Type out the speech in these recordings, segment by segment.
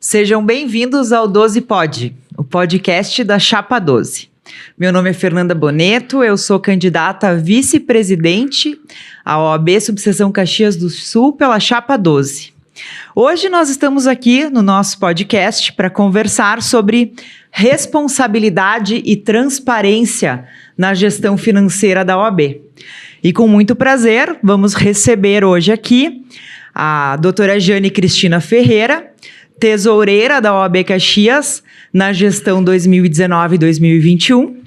Sejam bem-vindos ao 12 Pod, o podcast da Chapa 12. Meu nome é Fernanda Boneto, eu sou candidata a vice-presidente à OAB Subseção Caxias do Sul pela Chapa 12. Hoje nós estamos aqui no nosso podcast para conversar sobre responsabilidade e transparência na gestão financeira da OAB. E com muito prazer, vamos receber hoje aqui a doutora Jane Cristina Ferreira, tesoureira da OAB Caxias na gestão 2019 e 2021,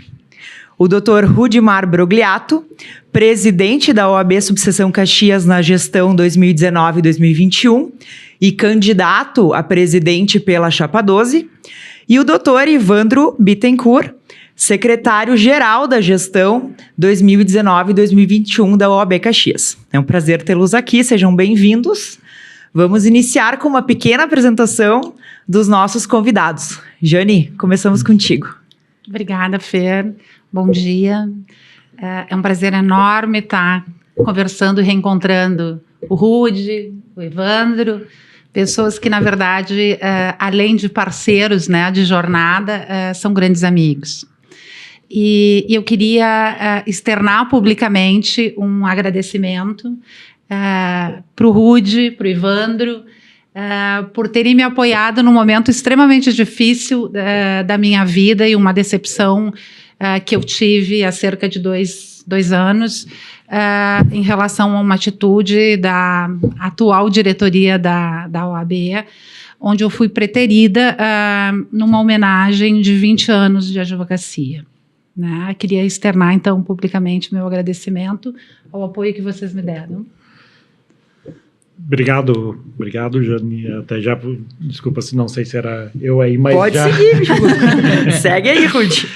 o Dr. Rudimar Brogliato, presidente da OAB Subseção Caxias na gestão 2019 e 2021 e candidato a presidente pela Chapa 12, e o Dr. Ivandro Bittencourt, secretário-geral da gestão 2019 e 2021 da OAB Caxias. É um prazer tê-los aqui, sejam bem-vindos. Vamos iniciar com uma pequena apresentação dos nossos convidados. Jane, começamos contigo. Obrigada, Fer. Bom dia. É um prazer enorme estar conversando e reencontrando o Rudy, o Ivandro, pessoas que, na verdade, além de parceiros, né, de jornada, são grandes amigos. E eu queria externar publicamente um agradecimento para o Rudy, para o Ivandro, por terem me apoiado num momento extremamente difícil da minha vida e uma decepção que eu tive há cerca de dois anos em relação a uma atitude da atual diretoria da OAB, onde eu fui preterida numa homenagem de 20 anos de advocacia. Né? Queria externar, então, publicamente meu agradecimento ao apoio que vocês me deram. Obrigado, Jane. Até já, desculpa se não sei se era eu aí, mas pode já... seguir, segue aí, Rudy.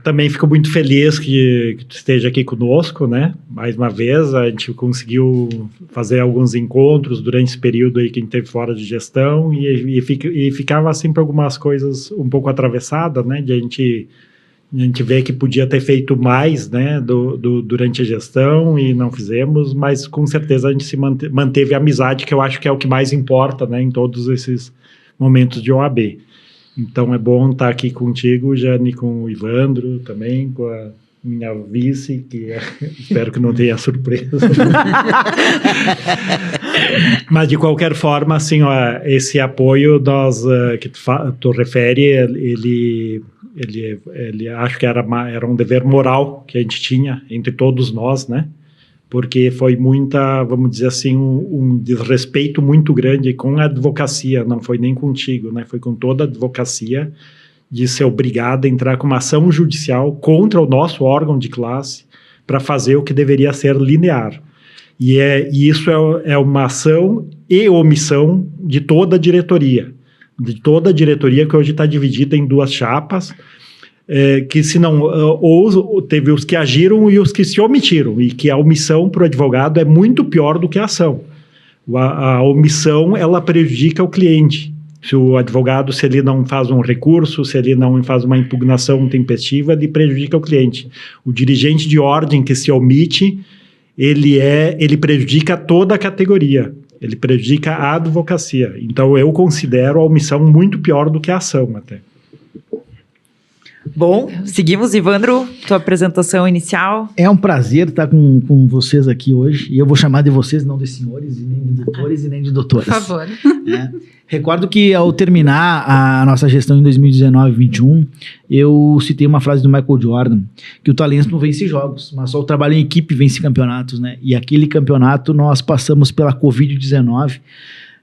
Também fico muito feliz que tu esteja aqui conosco, né? Mais uma vez, a gente conseguiu fazer alguns encontros durante esse período aí que a gente teve fora de gestão e ficava sempre algumas coisas um pouco atravessadas, né? De a gente vê que podia ter feito mais, né, durante a gestão e não fizemos, mas com certeza a gente se manteve a amizade, que eu acho que é o que mais importa, né, em todos esses momentos de OAB. Então é bom estar aqui contigo, Jane, com o Ivandro também, com a minha vice, que espero que não tenha surpresa. Mas de qualquer forma, assim, ó, esse apoio que tu refere, ele acho que era um dever moral que a gente tinha entre todos nós, né? Porque foi vamos dizer assim, um desrespeito muito grande com a advocacia, não foi nem contigo, né? Foi com toda a advocacia de ser obrigada a entrar com uma ação judicial contra o nosso órgão de classe para fazer o que deveria ser linear. E isso é uma ação e omissão de toda a diretoria. De toda a diretoria, que hoje está dividida em duas chapas, que se não, ou teve os que agiram e os que se omitiram, e que a omissão para o advogado é muito pior do que a ação. A omissão, ela prejudica o cliente. Se o advogado, se ele não faz um recurso, se ele não faz uma impugnação tempestiva, ele prejudica o cliente. O dirigente de ordem que se omite, ele prejudica toda a categoria. Ele prejudica a advocacia. Então, eu considero a omissão muito pior do que a ação, até. Bom, seguimos, Ivandro, tua apresentação inicial. É um prazer estar com vocês aqui hoje. E eu vou chamar de vocês, não de senhores, e nem de doutores, e nem de doutoras. Por favor. Recordo que, ao terminar a nossa gestão em 2019 e 2021, eu citei uma frase do Michael Jordan, que o talento não vence jogos, mas só o trabalho em equipe vence campeonatos, né? E aquele campeonato nós passamos pela Covid-19,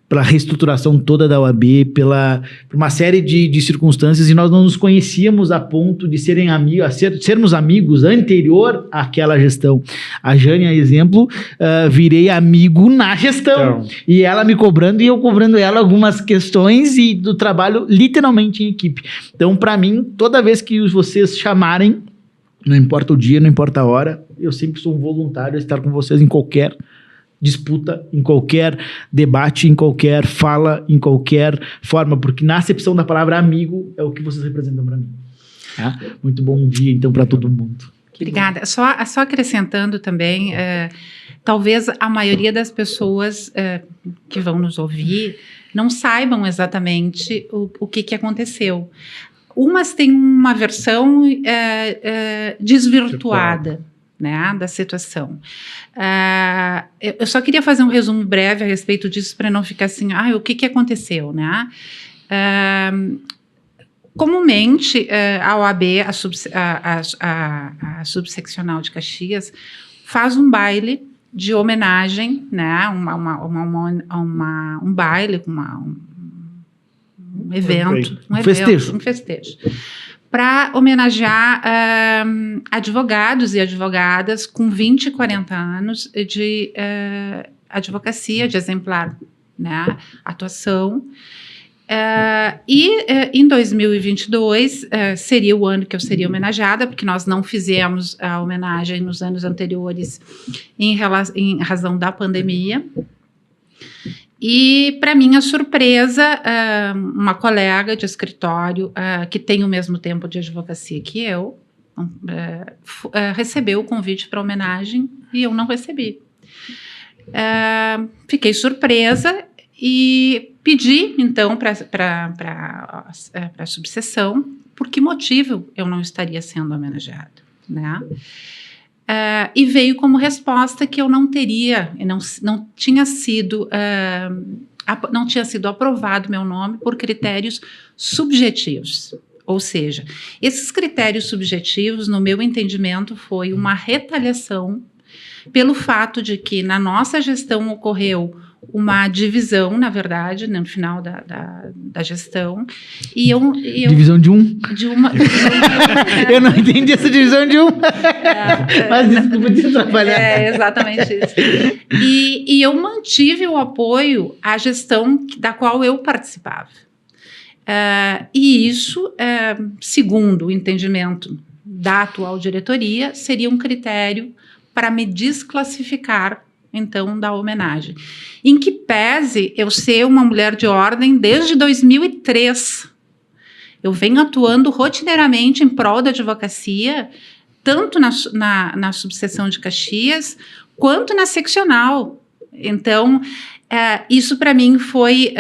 pela reestruturação toda da OAB, por uma série de circunstâncias, e nós não nos conhecíamos a ponto de sermos amigos anterior àquela gestão. A Jane, a exemplo, virei amigo na gestão. Então. E ela me cobrando e eu cobrando ela algumas questões e do trabalho literalmente em equipe. Então, para mim, toda vez que vocês chamarem, não importa o dia, não importa a hora, eu sempre sou um voluntário a estar com vocês em qualquer disputa, em qualquer debate, em qualquer fala, em qualquer forma, porque na acepção da palavra amigo é o que vocês representam para mim. Tá? Muito bom dia, então, para todo mundo. Obrigada. Só acrescentando também, talvez a maioria das pessoas que vão nos ouvir não saibam exatamente o que aconteceu. Umas têm uma versão desvirtuada, né, da situação. Eu só queria fazer um resumo breve a respeito disso para não ficar assim, o que aconteceu, né? Comumente, a OAB, a subseccional de Caxias, faz um baile de homenagem, né? Um baile, um evento, um festejo, para homenagear advogados e advogadas com 20 e 40 anos de advocacia, de exemplar, né, atuação. Em 2022 seria o ano que eu seria homenageada, porque nós não fizemos a homenagem nos anos anteriores em razão da pandemia. E, para minha surpresa, uma colega de escritório que tem o mesmo tempo de advocacia que eu recebeu o convite para homenagem e eu não recebi. Fiquei surpresa e pedi, então, para a subseção por que motivo eu não estaria sendo homenageada, né? E veio como resposta que eu não teria, não tinha sido aprovado meu nome por critérios subjetivos. Ou seja, esses critérios subjetivos, no meu entendimento, foi uma retaliação pelo fato de que na nossa gestão ocorreu uma divisão, na verdade, no final da gestão. Divisão de um? De uma. Eu não entendi essa divisão de um. Mas isso não podia trabalhar. Exatamente isso. E eu mantive o apoio à gestão da qual eu participava. E isso, segundo o entendimento da atual diretoria, seria um critério para me desclassificar, então, da homenagem. Em que pese eu ser uma mulher de ordem desde 2003. Eu venho atuando rotineiramente em prol da advocacia, tanto na subseção de Caxias, quanto na seccional. Então, isso para mim foi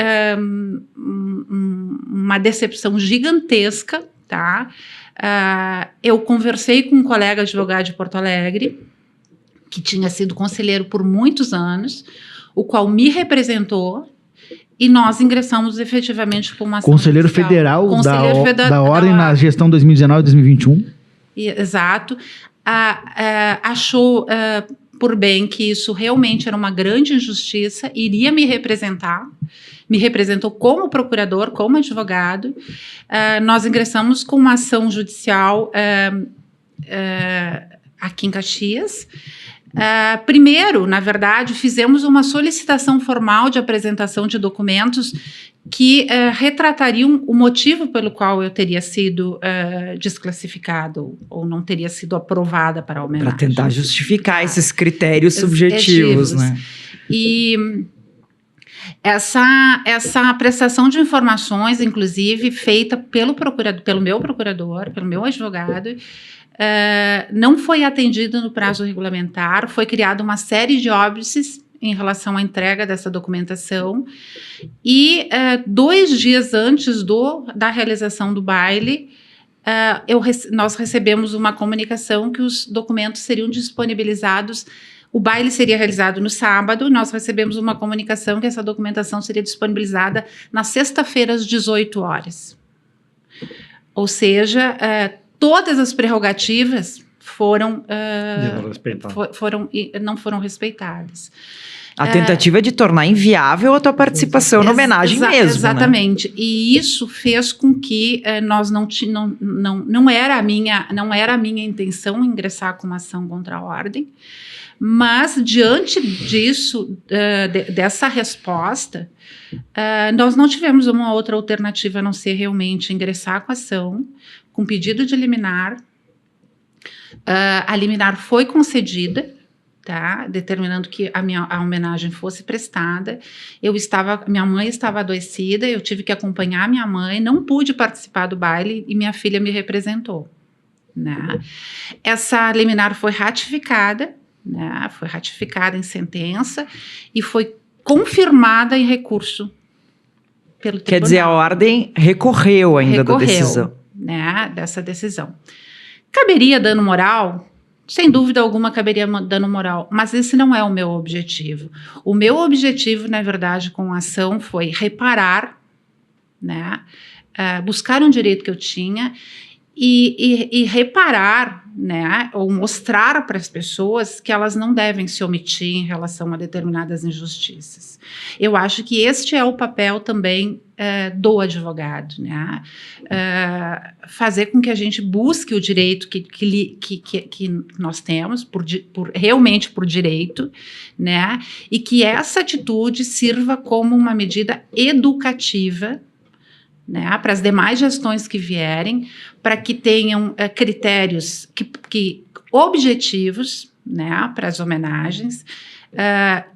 uma decepção gigantesca, tá? Eu conversei com um colega advogado de Porto Alegre, que tinha sido conselheiro por muitos anos, o qual me representou, e nós ingressamos efetivamente com uma ação Conselheiro judicial. Federal da Ordem na gestão 2019-2021. Exato. Achou por bem que isso realmente era uma grande injustiça, iria me representar, me representou como procurador, como advogado. Nós ingressamos com uma ação judicial aqui em Caxias. Primeiro, na verdade, fizemos uma solicitação formal de apresentação de documentos que retratariam o motivo pelo qual eu teria sido desclassificado ou não teria sido aprovada para a homenagem. Para tentar justificar esses critérios subjetivos, né? E essa prestação de informações, inclusive, feita pelo meu procurador, pelo meu advogado, não foi atendida no prazo regulamentar, foi criada uma série de óbices em relação à entrega dessa documentação e 2 dias antes da realização do baile, nós recebemos uma comunicação que os documentos seriam disponibilizados. O baile seria realizado no sábado, nós recebemos uma comunicação que essa documentação seria disponibilizada na sexta-feira às 18 horas. Ou seja, todas as prerrogativas não foram respeitadas. A tentativa de tornar inviável a tua participação na homenagem mesmo. Exatamente. Né? E isso fez com que nós não era a minha intenção ingressar com uma ação contra a ordem, mas diante disso, dessa resposta, nós não tivemos uma outra alternativa a não ser realmente ingressar com a ação, com pedido de liminar. A liminar foi concedida, tá? Determinando que a homenagem fosse prestada. Minha mãe estava adoecida, eu tive que acompanhar minha mãe, não pude participar do baile e minha filha me representou, né? Essa liminar foi ratificada, né? Foi ratificada em sentença e foi confirmada em recurso pelo tribunal. Quer dizer, a ordem recorreu ainda da decisão. Né, dessa decisão. Caberia dano moral? Sem dúvida alguma caberia dano moral, mas esse não é o meu objetivo. O meu objetivo, na verdade, com a ação foi reparar, né, buscar um direito que eu tinha e reparar, né, ou mostrar para as pessoas que elas não devem se omitir em relação a determinadas injustiças. Eu acho que este é o papel também do advogado, né? Fazer com que a gente busque o direito que nós temos, realmente por direito, né? E que essa atitude sirva como uma medida educativa, né, para as demais gestões que vierem, para que tenham critérios objetivos, né, para as homenagens,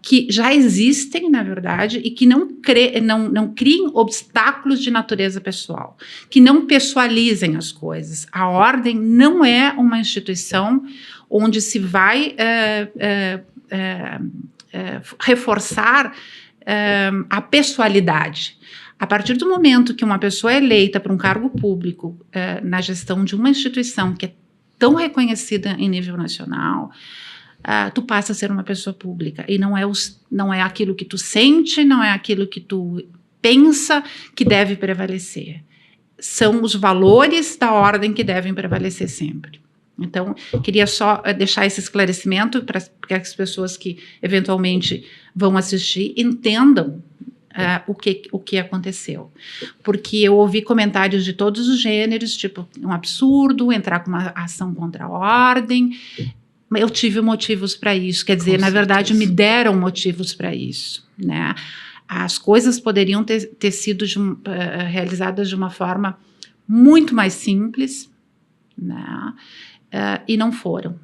que já existem, na verdade, e que não criem obstáculos de natureza pessoal, que não pessoalizem as coisas. A ordem não é uma instituição onde se vai reforçar a pessoalidade. A partir do momento que uma pessoa é eleita para um cargo público na gestão de uma instituição que é tão reconhecida em nível nacional, tu passa a ser uma pessoa pública e não é aquilo que tu sente, não é aquilo que tu pensa que deve prevalecer. São os valores da ordem que devem prevalecer sempre. Então, queria só deixar esse esclarecimento para que as pessoas que eventualmente vão assistir entendam o que aconteceu. Porque eu ouvi comentários de todos os gêneros, tipo, um absurdo, entrar com uma ação contra a ordem. Eu tive motivos para isso, quer dizer, na verdade, me deram motivos para isso, né? As coisas poderiam ter sido realizadas de uma forma muito mais simples, né? E não foram.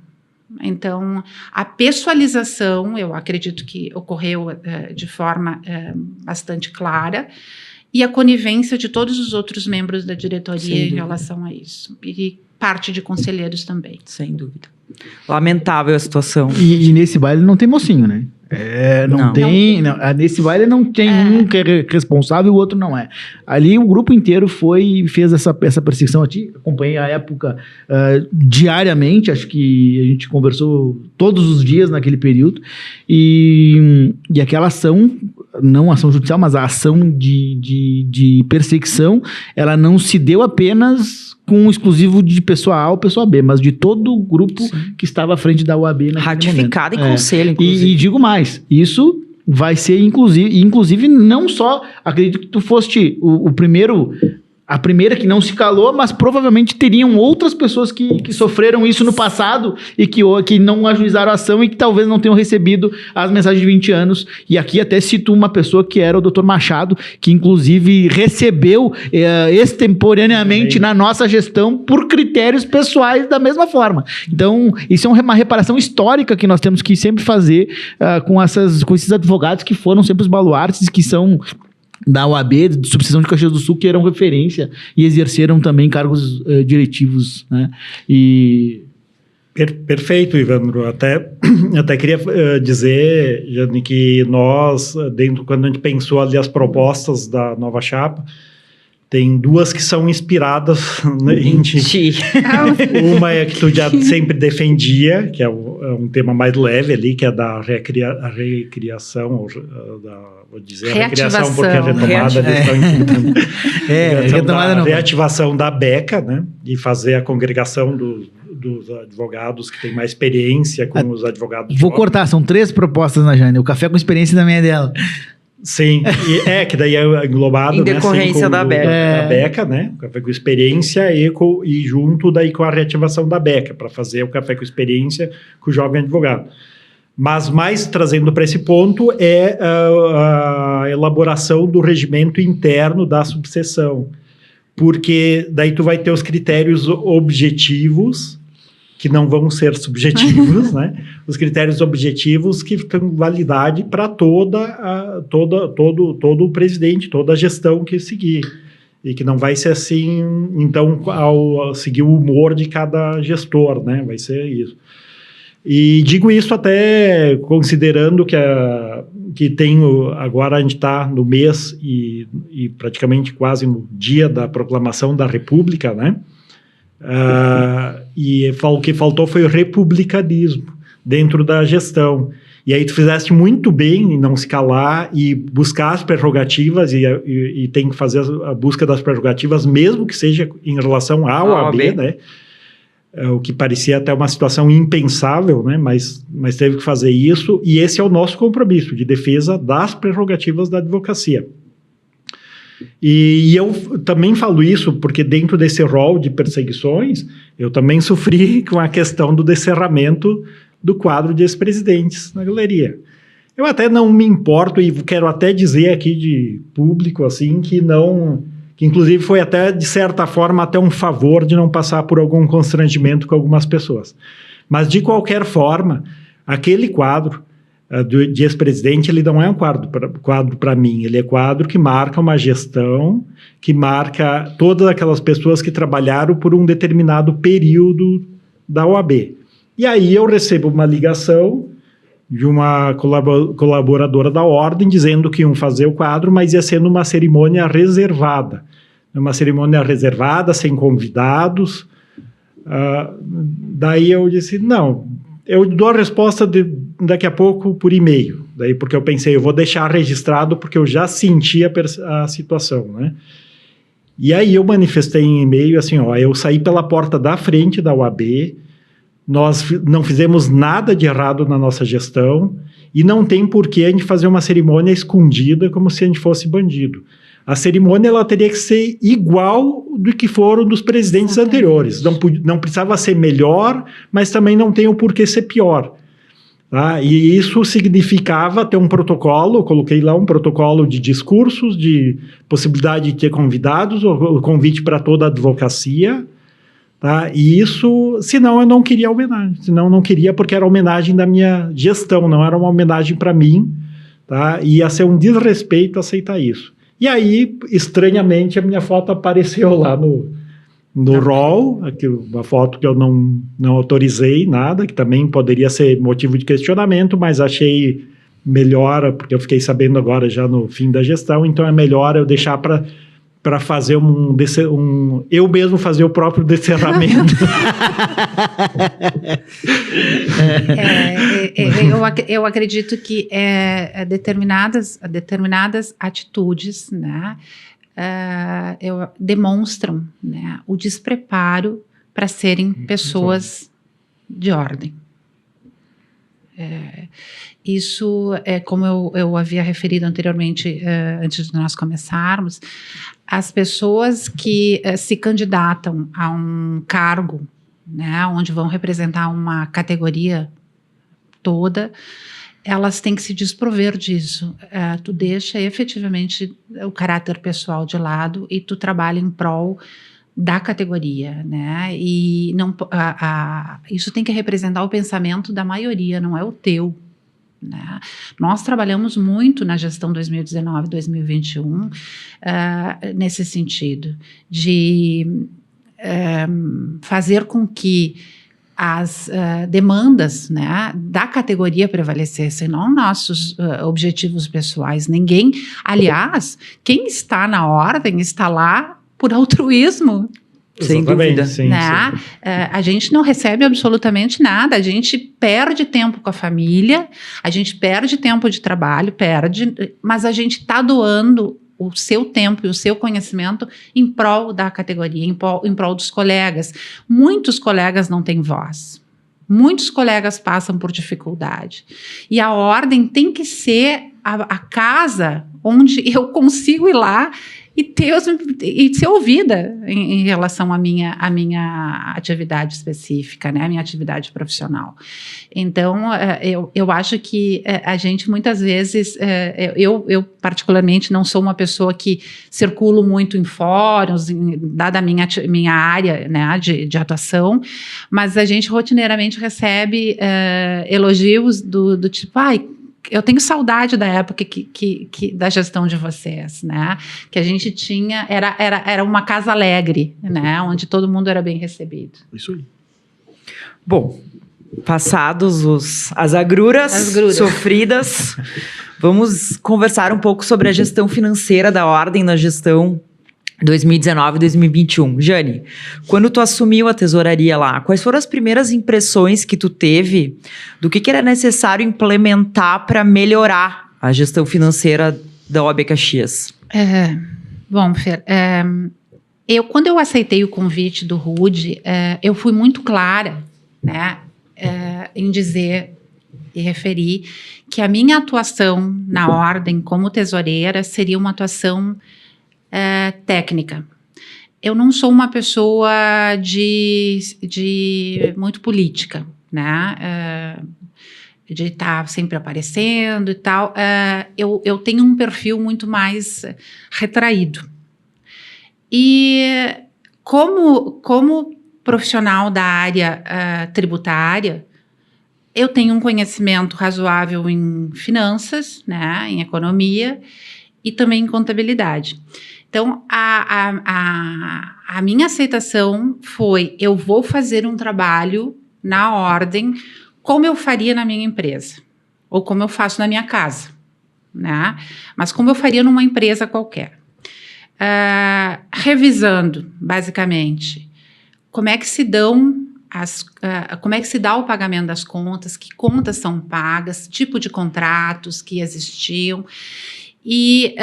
Então, a pessoalização, eu acredito que ocorreu de forma bastante clara, e a conivência de todos os outros membros da diretoria em relação a isso. E parte de conselheiros também. Sem dúvida. Lamentável a situação. E nesse baile não tem mocinho, né? Nesse baile não tem um que é responsável e o outro não é. Ali o grupo inteiro fez essa perseguição. Acompanhei a época diariamente, acho que a gente conversou todos os dias naquele período, e aquela ação, não a ação judicial, mas a ação de perseguição, ela não se deu apenas com um exclusivo de pessoa A ou pessoa B, mas de todo o grupo que estava à frente da OAB naquele ratificado momento. em conselho, inclusive. E digo mais, isso vai ser inclusive não só, acredito que tu foste a primeira que não se calou, mas provavelmente teriam outras pessoas que sofreram isso no passado e que não ajuizaram a ação e que talvez não tenham recebido as mensagens de 20 anos. E aqui até cito uma pessoa que era o Dr. Machado, que inclusive recebeu extemporaneamente na nossa gestão por critérios pessoais da mesma forma. Então, isso é uma reparação histórica que nós temos que sempre fazer com esses advogados que foram sempre os baluartes, que são da OAB, de subseção de Caxias do Sul, que eram referência e exerceram também cargos diretivos, né? E... Perfeito, Ivandro. Até queria dizer, Jane, que nós, quando a gente pensou ali as propostas da nova chapa, tem duas que são inspiradas em ti. Uma é que tu já sempre defendia, que é um tema mais leve ali, que é da recriação, vou dizer recriação porque é retomada, eles estão imputando. Reativação da BECA, né? E fazer a congregação dos advogados que têm mais experiência com os advogados. Vou cortar, são 3 propostas na Jane. O café com experiência também é dela. Sim, que daí é englobado, em decorrência da BECA. Da BECA, né? O café com experiência e junto daí com a reativação da BECA, para fazer o café com experiência com o jovem advogado. Mas mais trazendo para esse ponto é a elaboração do regimento interno da subseção, porque daí tu vai ter os critérios objetivos, que não vão ser subjetivos, né? Os critérios objetivos que têm validade para todo o presidente, toda a gestão que seguir. E que não vai ser assim, então, ao seguir o humor de cada gestor, né? Vai ser isso. E digo isso até considerando que que tem, agora a gente está no mês e praticamente quase no dia da proclamação da República, né? E o que faltou foi o republicanismo dentro da gestão. E aí tu fizeste muito bem em não se calar e buscar as prerrogativas e tem que fazer a busca das prerrogativas, mesmo que seja em relação à OAB, né? O que parecia até uma situação impensável, né? Mas teve que fazer isso, e esse é o nosso compromisso de defesa das prerrogativas da advocacia. E eu também falo isso porque dentro desse rol de perseguições, eu também sofri com a questão do descerramento do quadro de ex-presidentes na galeria. Eu até não me importo e quero até dizer aqui de público assim que inclusive foi até de certa forma até um favor de não passar por algum constrangimento com algumas pessoas. Mas de qualquer forma, aquele quadro de ex-presidente, ele não é um quadro para mim, ele é quadro que marca uma gestão, que marca todas aquelas pessoas que trabalharam por um determinado período da OAB. E aí eu recebo uma ligação de uma colaboradora da Ordem dizendo que iam fazer o quadro, mas ia ser numa cerimônia reservada. Uma cerimônia reservada, sem convidados. Daí eu disse, não, eu dou a resposta daqui a pouco por e-mail. Daí porque eu pensei, eu vou deixar registrado porque eu já senti a situação, né? E aí eu manifestei em e-mail assim, eu saí pela porta da frente da OAB, nós não fizemos nada de errado na nossa gestão e não tem por que a gente fazer uma cerimônia escondida como se a gente fosse bandido. A cerimônia ela teria que ser igual do que foram dos presidentes anteriores. Não precisava ser melhor, mas também não tem o porquê ser pior. Tá? E isso significava ter um protocolo, eu coloquei lá um protocolo de discursos, de possibilidade de ter convidados, o convite para toda a advocacia. Tá? E isso, senão eu não queria homenagem, senão eu não queria porque era homenagem da minha gestão, não era uma homenagem para mim, tá? Ia ser um desrespeito aceitar isso. E aí, estranhamente, a minha foto apareceu lá no rol, uma foto que eu não autorizei nada, que também poderia ser motivo de questionamento, mas achei melhor, porque eu fiquei sabendo agora já no fim da gestão, então é melhor eu deixar para fazer eu mesmo fazer o próprio descerramento. Eu acredito que determinadas atitudes, né, demonstram, né, o despreparo para serem pessoas de ordem. Isso é como eu havia referido anteriormente, antes de nós começarmos, as pessoas que se candidatam a um cargo, né, onde vão representar uma categoria toda, elas têm que se desprover disso. Tu deixa efetivamente o caráter pessoal de lado e tu trabalha em prol da categoria, né? E não, isso tem que representar o pensamento da maioria, não é o teu. Né? Nós trabalhamos muito na gestão 2019-2021 nesse sentido, de fazer com que as demandas, né, da categoria prevalecessem, não nossos objetivos pessoais. Ninguém, aliás, quem está na ordem está lá por altruísmo. Sem dúvida. Sim, né? sim. A gente não recebe absolutamente nada, a gente perde tempo com a família, a gente perde tempo de trabalho, mas a gente está doando o seu tempo e o seu conhecimento em prol da categoria, em prol dos colegas. Muitos colegas não têm voz. Muitos colegas passam por dificuldade. E a ordem tem que ser a casa onde eu consigo ir lá e ser ouvida em relação à minha atividade específica, né, a minha atividade profissional. Então, eu acho que a gente muitas vezes, eu particularmente não sou uma pessoa que circulo muito em fóruns, dada a minha área, né, de atuação, mas a gente rotineiramente recebe elogios do tipo, eu tenho saudade da época da gestão de vocês, né? Que a gente tinha, era uma casa alegre, né? Onde todo mundo era bem recebido. Isso aí. Bom, Passados as agruras sofridas, vamos conversar um pouco sobre a gestão financeira da Ordem na gestão 2019 e 2021. Jane, quando tu assumiu a tesouraria lá, quais foram as primeiras impressões que tu teve do que era necessário implementar para melhorar a gestão financeira da OAB Caxias? Bom, Fer, quando eu aceitei o convite do Rude, eu fui muito clara, né, em dizer e referir que a minha atuação na Ordem como tesoureira seria uma atuação técnica. Eu não sou uma pessoa de muito política, né? De estar sempre aparecendo e tal. Eu tenho um perfil muito mais retraído. E como profissional da área tributária, eu tenho um conhecimento razoável em finanças, né, em economia e também em contabilidade. Então, a minha aceitação foi: eu vou fazer um trabalho na Ordem como eu faria na minha empresa, ou como eu faço na minha casa, né? Mas como eu faria numa empresa qualquer. Revisando, basicamente, como é que se dá o pagamento das contas, que contas são pagas, tipo de contratos que existiam. E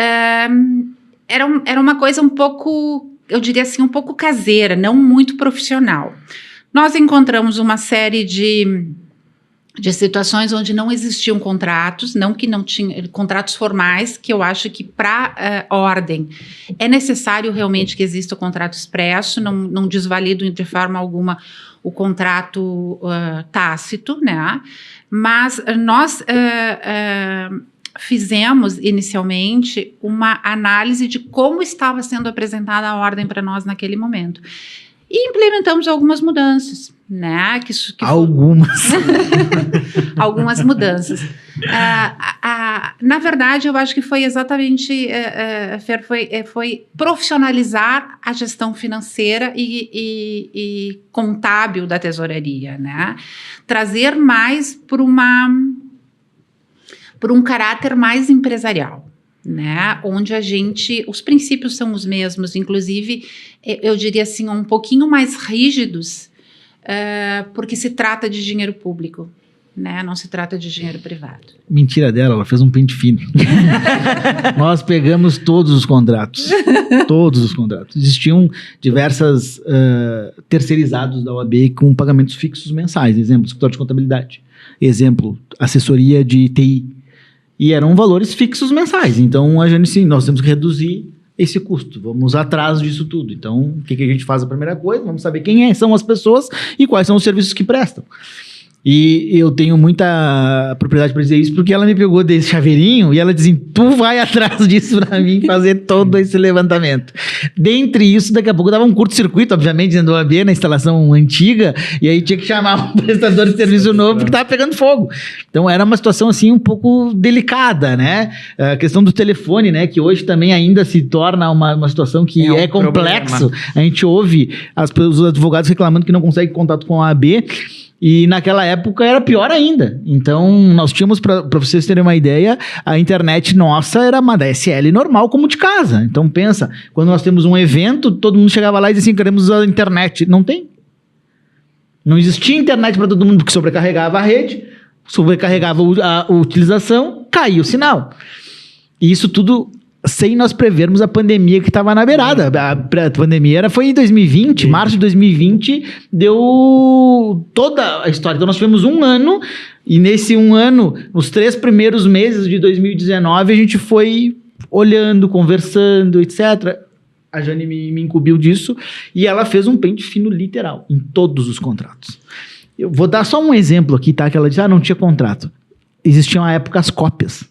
era uma coisa um pouco, eu diria assim, um pouco caseira, não muito profissional. Nós encontramos uma série de situações onde não existiam contratos, não tinha contratos formais, que eu acho que para Ordem é necessário realmente que exista o contrato expresso, não desvalido de forma alguma o contrato tácito, né? Mas nós fizemos inicialmente uma análise de como estava sendo apresentada a Ordem para nós naquele momento. E implementamos algumas mudanças, né? Algumas. Algumas mudanças. Na verdade, eu acho que foi exatamente, foi profissionalizar a gestão financeira e contábil da tesouraria, né? Trazer mais por um caráter mais empresarial, né? Onde os princípios são os mesmos, inclusive, eu diria assim, um pouquinho mais rígidos, porque se trata de dinheiro público, né? Não se trata de dinheiro privado. Mentira dela, ela fez um pente fino. Nós pegamos todos os contratos. Todos os contratos. Existiam diversas terceirizados da OAB com pagamentos fixos mensais. Exemplo, escritório de contabilidade. Exemplo, assessoria de TI. E eram valores fixos mensais. Então, a gente, sim, nós temos que reduzir esse custo. Vamos atrás disso tudo. Então, o que a gente faz? A primeira coisa, vamos saber quem são as pessoas e quais são os serviços que prestam. E eu tenho muita propriedade para dizer isso, porque ela me pegou desse chaveirinho e ela disse: tu vai atrás disso para mim fazer todo esse levantamento. Dentre isso, daqui a pouco dava um curto-circuito, obviamente, dentro do OAB, na instalação antiga, e aí tinha que chamar um prestador de serviço novo porque estava pegando fogo. Então era uma situação assim um pouco delicada, né? A questão do telefone, né? Que hoje também ainda se torna uma situação que é complexo. A gente ouve os advogados reclamando que não conseguem contato com a OAB. E naquela época era pior ainda. Então, nós tínhamos, para vocês terem uma ideia, a internet nossa era uma DSL normal, como de casa. Então, pensa, quando nós temos um evento, todo mundo chegava lá e dizia assim: queremos usar a internet. Não tem. Não existia internet para todo mundo, porque sobrecarregava a rede, sobrecarregava a utilização, caía o sinal. E isso tudo sem nós prevermos a pandemia que estava na beirada. A pandemia foi em 2020, março de 2020, deu toda a história. Então nós tivemos um ano, e nesse um ano, nos 3 primeiros meses de 2019, a gente foi olhando, conversando, etc. A Jane me incumbiu disso, e ela fez um pente fino literal em todos os contratos. Eu vou dar só um exemplo aqui, tá? Que ela disse: não tinha contrato. Existiam à época as cópias.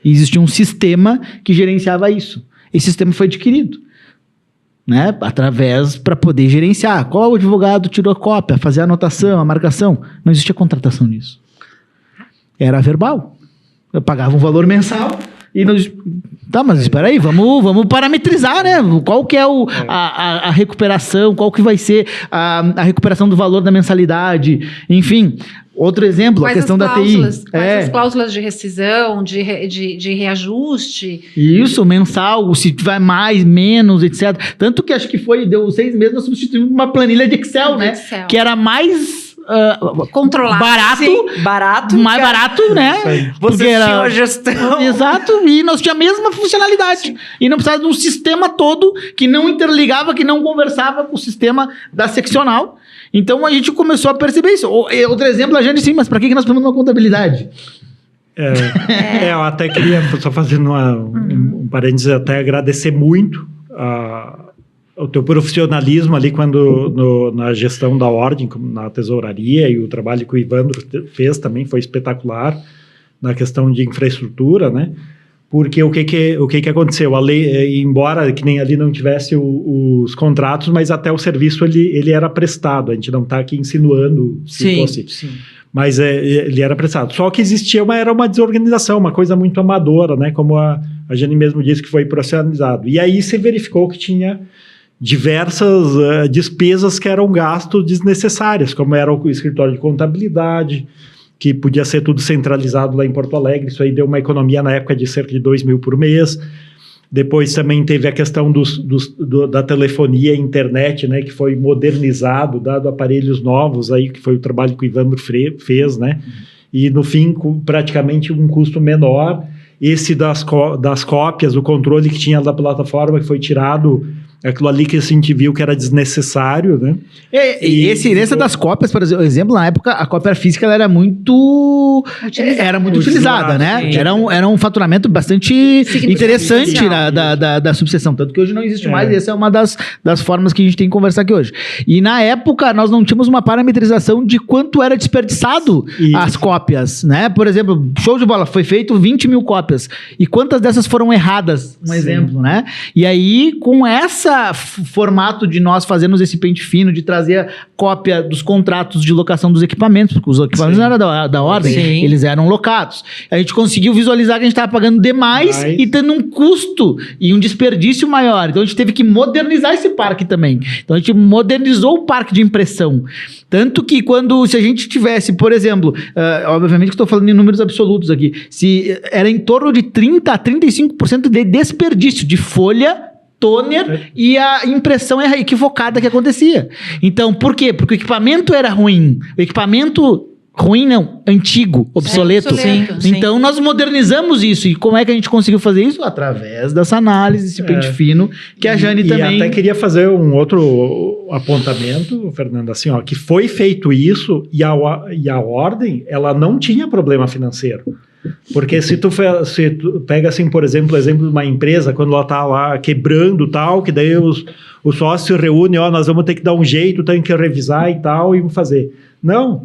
E existia um sistema que gerenciava isso. Esse sistema foi adquirido, né? Para poder gerenciar. Qual o advogado tirou a cópia, fazer a anotação, a marcação? Não existia contratação nisso. Era verbal. Eu pagava um valor mensal e nós... Tá, mas espera aí, vamos parametrizar, né? Qual que é a recuperação, qual que vai ser a recuperação do valor da mensalidade, enfim... Outro exemplo, a questão da TI. Quais as cláusulas de rescisão, de reajuste. Isso, mensal, se vai mais, menos, etc. Tanto que acho que deu 6 meses, nós substituímos uma planilha de Excel, né? Que era mais... controlado. Barato. Mais barato, né? Você tinha a gestão. Exato, e nós tínhamos a mesma funcionalidade. Sim. E não precisava de um sistema todo que não interligava, que não conversava com o sistema da seccional. Então a gente começou a perceber isso. Outro exemplo, a gente, sim, mas para que nós precisamos de uma contabilidade? Eu até queria, só fazendo um parênteses, até agradecer muito o teu profissionalismo ali na gestão da ordem, na tesouraria, e o trabalho que o Ivandro fez também foi espetacular na questão de infraestrutura, né? Porque o que aconteceu? A lei, embora que nem ali não tivesse os contratos, mas até o serviço ele era prestado. A gente não está aqui insinuando se fosse. Sim. Mas ele era prestado. Só que era uma desorganização, uma coisa muito amadora, né? Como a Jane mesmo disse, que foi profissionalizado. E aí se verificou que tinha diversas despesas que eram gastos desnecessárias, como era o escritório de contabilidade, que podia ser tudo centralizado lá em Porto Alegre. Isso aí deu uma economia na época de cerca de 2 mil por mês. Depois também teve a questão da telefonia e internet, né, que foi modernizado, dado aparelhos novos, aí, que foi o trabalho que o Ivandro fez, né? E no fim, praticamente um custo menor. Esse das cópias, o controle que tinha da plataforma, que foi tirado, aquilo ali que a gente viu que era desnecessário, né? Esse das cópias, por exemplo, na época a cópia física ela era muito utilizada, né? Era um faturamento bastante interessante da subseção, tanto que hoje não existe mais, e essa é uma das formas que a gente tem que conversar aqui hoje. E na época nós não tínhamos uma parametrização de quanto era desperdiçado as cópias, né? Por exemplo, show de bola, foi feito 20 mil cópias, e quantas dessas foram erradas? Exemplo, né? E aí, com esse formato de nós fazermos esse pente fino, de trazer a cópia dos contratos de locação dos equipamentos, porque os equipamentos não eram da ordem, eles eram locados. A gente conseguiu visualizar que a gente estava pagando demais e tendo um custo e um desperdício maior. Então a gente teve que modernizar esse parque também. Então a gente modernizou o parque de impressão. Tanto que se a gente tivesse, por exemplo, obviamente que estou falando em números absolutos aqui, se era em torno de 30% a 35% de desperdício de folha, toner e a impressão equivocada que acontecia. Então, por quê? Porque o equipamento era ruim. O equipamento ruim não, antigo, obsoleto. Sim. Então, nós modernizamos isso. E como é que a gente conseguiu fazer isso? Através dessa análise, esse pente fino, que a Jane também... E até queria fazer um outro apontamento, Fernando, assim, que foi feito isso e a ordem, ela não tinha problema financeiro. Porque se tu pega, assim, por exemplo, o exemplo de uma empresa, quando ela está lá quebrando tal, que daí os sócios se reúnem, nós vamos ter que dar um jeito, tem que revisar e tal, e fazer. Não,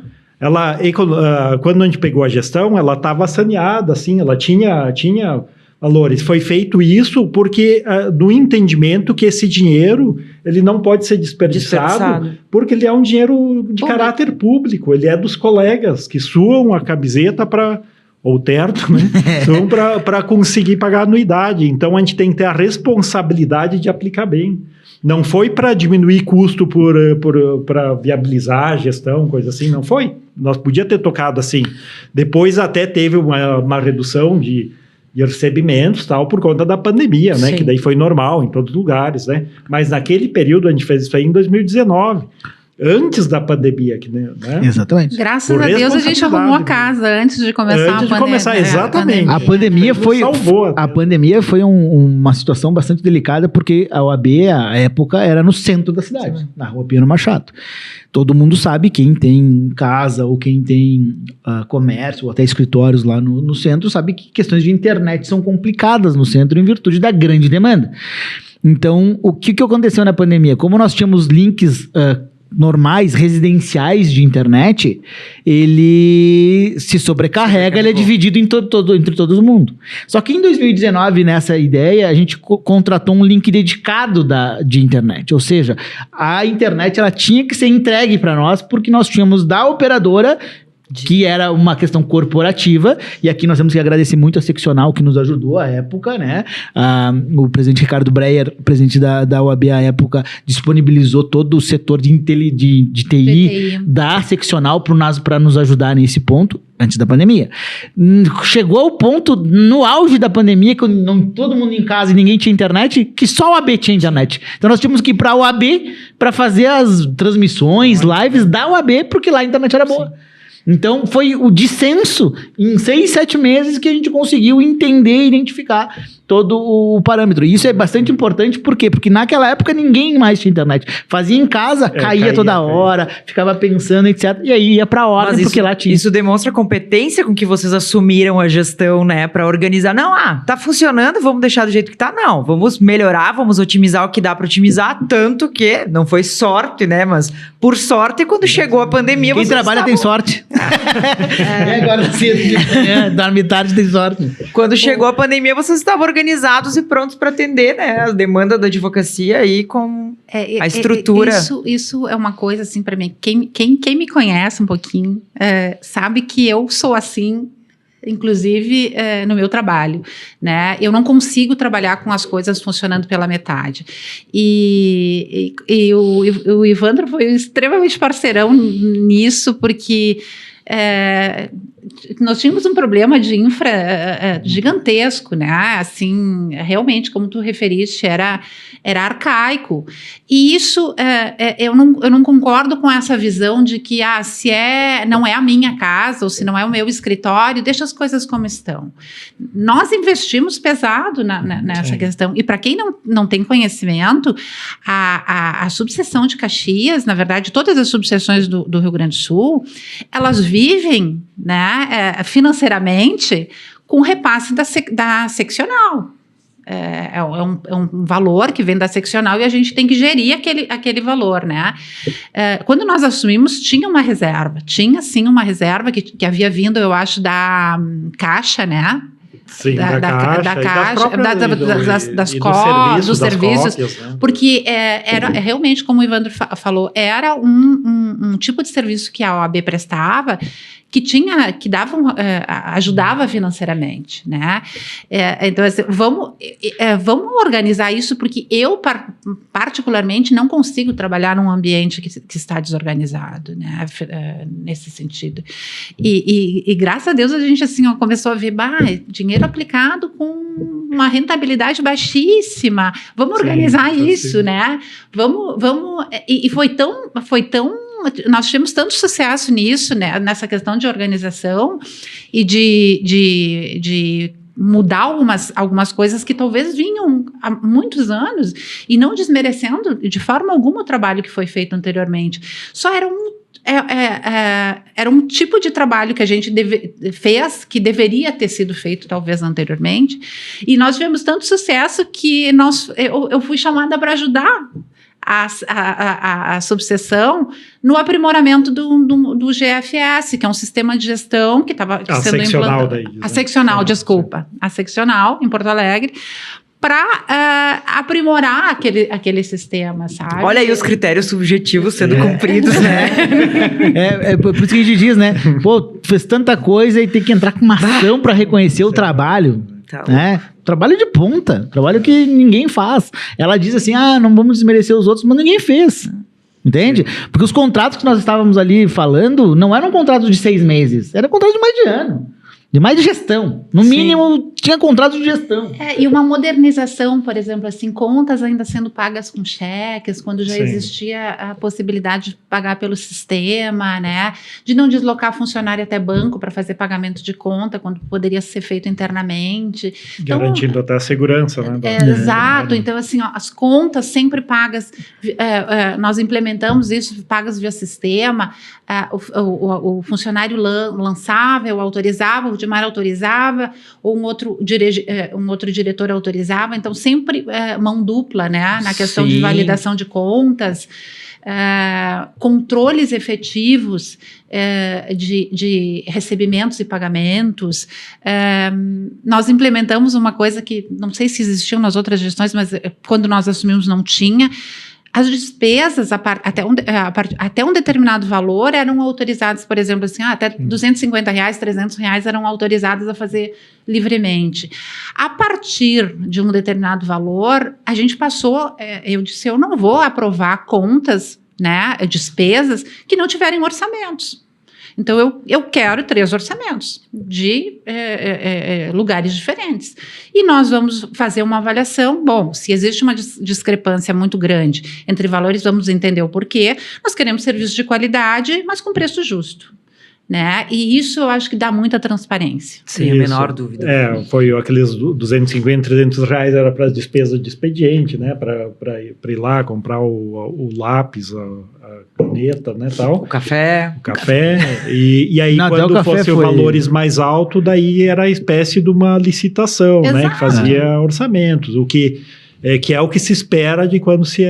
quando a gente pegou a gestão, ela estava saneada, assim, ela tinha valores. Foi feito isso porque do entendimento que esse dinheiro ele não pode ser desperdiçado, porque ele é um dinheiro de caráter público, ele é dos colegas que suam a camiseta ou terno, né? São para conseguir pagar a anuidade. Então, a gente tem que ter a responsabilidade de aplicar bem. Não foi para diminuir custo para viabilizar a gestão, coisa assim, não foi. Nós podíamos ter tocado assim. Depois até teve uma redução de recebimentos, tal, por conta da pandemia, né? Que daí foi normal em todos os lugares, né? Mas naquele período, a gente fez isso aí em 2019. Antes da pandemia, né? Exatamente. Graças a Deus a gente arrumou a casa antes de começar a pandemia. Exatamente. A pandemia foi uma situação bastante delicada, porque a OAB, à época, era no centro da cidade, na Rua Pinheiro Machado. Todo mundo sabe, quem tem casa ou quem tem comércio ou até escritórios lá no centro, sabe que questões de internet são complicadas no centro em virtude da grande demanda. Então, o que aconteceu na pandemia? Como nós tínhamos links normais, residenciais de internet, ele se sobrecarrega, ele é dividido entre todo mundo. Só que em 2019, nessa ideia, a gente contratou um link dedicado de internet, ou seja, a internet ela tinha que ser entregue para nós, porque nós tínhamos da operadora que era uma questão corporativa, e aqui nós temos que agradecer muito a Seccional, que nos ajudou à época, né? O presidente Ricardo Breyer, presidente da OAB à época, disponibilizou todo o setor de TI da Seccional para nos ajudar nesse ponto, antes da pandemia. Chegou ao ponto, no auge da pandemia, que todo mundo em casa e ninguém tinha internet, que só a OAB tinha internet. Então nós tínhamos que ir para a OAB para fazer as transmissões, lives da OAB, porque lá a internet era boa. Sim. Então, foi o dissenso em 6, 7 meses que a gente conseguiu entender e identificar todo o parâmetro. E isso é bastante importante, por quê? Porque naquela época ninguém mais tinha internet. Fazia em casa, caía toda hora, ficava pensando, etc. E aí ia pra ordem, porque lá tinha. Isso demonstra a competência com que vocês assumiram a gestão, né? Pra organizar. Não, tá funcionando, vamos deixar do jeito que tá. Não, vamos melhorar, vamos otimizar o que dá pra otimizar, tanto que não foi sorte, né? Mas por sorte, quando chegou a pandemia... Quem trabalha tem sorte. Agora cedo de manhã, dorme tarde tem sorte. Quando chegou a pandemia, vocês estavam organizados e prontos para atender, né, a demanda da advocacia aí com a estrutura. Isso é uma coisa assim para mim. Quem me conhece um pouquinho sabe que eu sou assim, inclusive no meu trabalho, né? Eu não consigo trabalhar com as coisas funcionando pela metade. E o Ivandro foi extremamente parceirão nisso, porque nós tínhamos um problema de infra gigantesco, né? Assim, realmente, como tu referiste, era arcaico. E isso, eu não concordo com essa visão de que se não é a minha casa ou se não é o meu escritório, deixa as coisas como estão. Nós investimos pesado nessa questão. E para quem não tem conhecimento, a subseção de Caxias, na verdade, todas as subseções do Rio Grande do Sul, elas vivem, né, financeiramente com repasse da seccional. É um valor que vem da seccional e a gente tem que gerir aquele valor, né? Quando nós assumimos, tinha uma reserva. Tinha, sim, uma reserva que havia vindo, eu acho, da Caixa, né? Sim, dos serviços, né? Porque era realmente, como o Ivandro falou, era um tipo de serviço que a OAB prestava, que ajudava financeiramente, né? Então, assim, vamos organizar isso, porque eu, particularmente, não consigo trabalhar num ambiente que está desorganizado, né? Nesse sentido. E graças a Deus a gente assim, começou a ver dinheiro aplicado com uma rentabilidade baixíssima. Vamos organizar isso, né? E foi tão nós tivemos tanto sucesso nisso, né, nessa questão de organização e de mudar algumas coisas que talvez vinham há muitos anos, e não desmerecendo de forma alguma o trabalho que foi feito anteriormente. Só era um tipo de trabalho que a gente fez, que deveria ter sido feito talvez anteriormente, e nós tivemos tanto sucesso que eu fui chamada para ajudar a subseção no aprimoramento do GFS, que é um sistema de gestão que estava sendo implantado. A seccional, desculpa. A seccional, em Porto Alegre, para aprimorar aquele sistema, sabe? Olha aí os critérios subjetivos sendo cumpridos, né? Por isso que a gente diz, né? Pô, fez tanta coisa e tem que entrar com uma ação para reconhecer o trabalho. Né? Trabalho de ponta, trabalho que ninguém faz. Ela diz assim, não vamos desmerecer os outros, mas ninguém fez. Entende? Porque os contratos que nós estávamos ali falando não eram contratos de 6 meses, era contrato de mais de ano. De mais de gestão. No mínimo, tinha contrato de gestão. E uma modernização, por exemplo, assim, contas ainda sendo pagas com cheques, quando já existia a possibilidade de pagar pelo sistema, né? De não deslocar funcionário até banco para fazer pagamento de conta, quando poderia ser feito internamente. Garantindo até a segurança, né? Exato. Então, assim, as contas sempre pagas, nós implementamos isso, pagas via sistema, o funcionário lançava, eu autorizava, o Dimar autorizava, ou um outro diretor autorizava, então sempre mão dupla, né, na questão de validação de contas, controles efetivos de recebimentos e pagamentos. Nós implementamos uma coisa que não sei se existiu nas outras gestões, mas quando nós assumimos não tinha, As despesas, até um determinado valor, eram autorizadas, por exemplo, assim, até R$250, R$300 eram autorizadas a fazer livremente. A partir de um determinado valor, a gente passou, eu disse, eu não vou aprovar contas, né, despesas que não tiverem orçamentos. Então, eu quero 3 orçamentos de lugares diferentes. E nós vamos fazer uma avaliação. Bom, se existe uma discrepância muito grande entre valores, vamos entender o porquê. Nós queremos serviços de qualidade, mas com preço justo. Né? E isso eu acho que dá muita transparência. Sem a menor dúvida. Foi aqueles R$250, R$300 era para despesa de expediente, né? Para ir lá comprar o lápis, a caneta, né, tal. O café. E aí quando fosse valores mais altos, daí era a espécie de uma licitação, né? Que fazia orçamentos, o que é o que se espera de quando se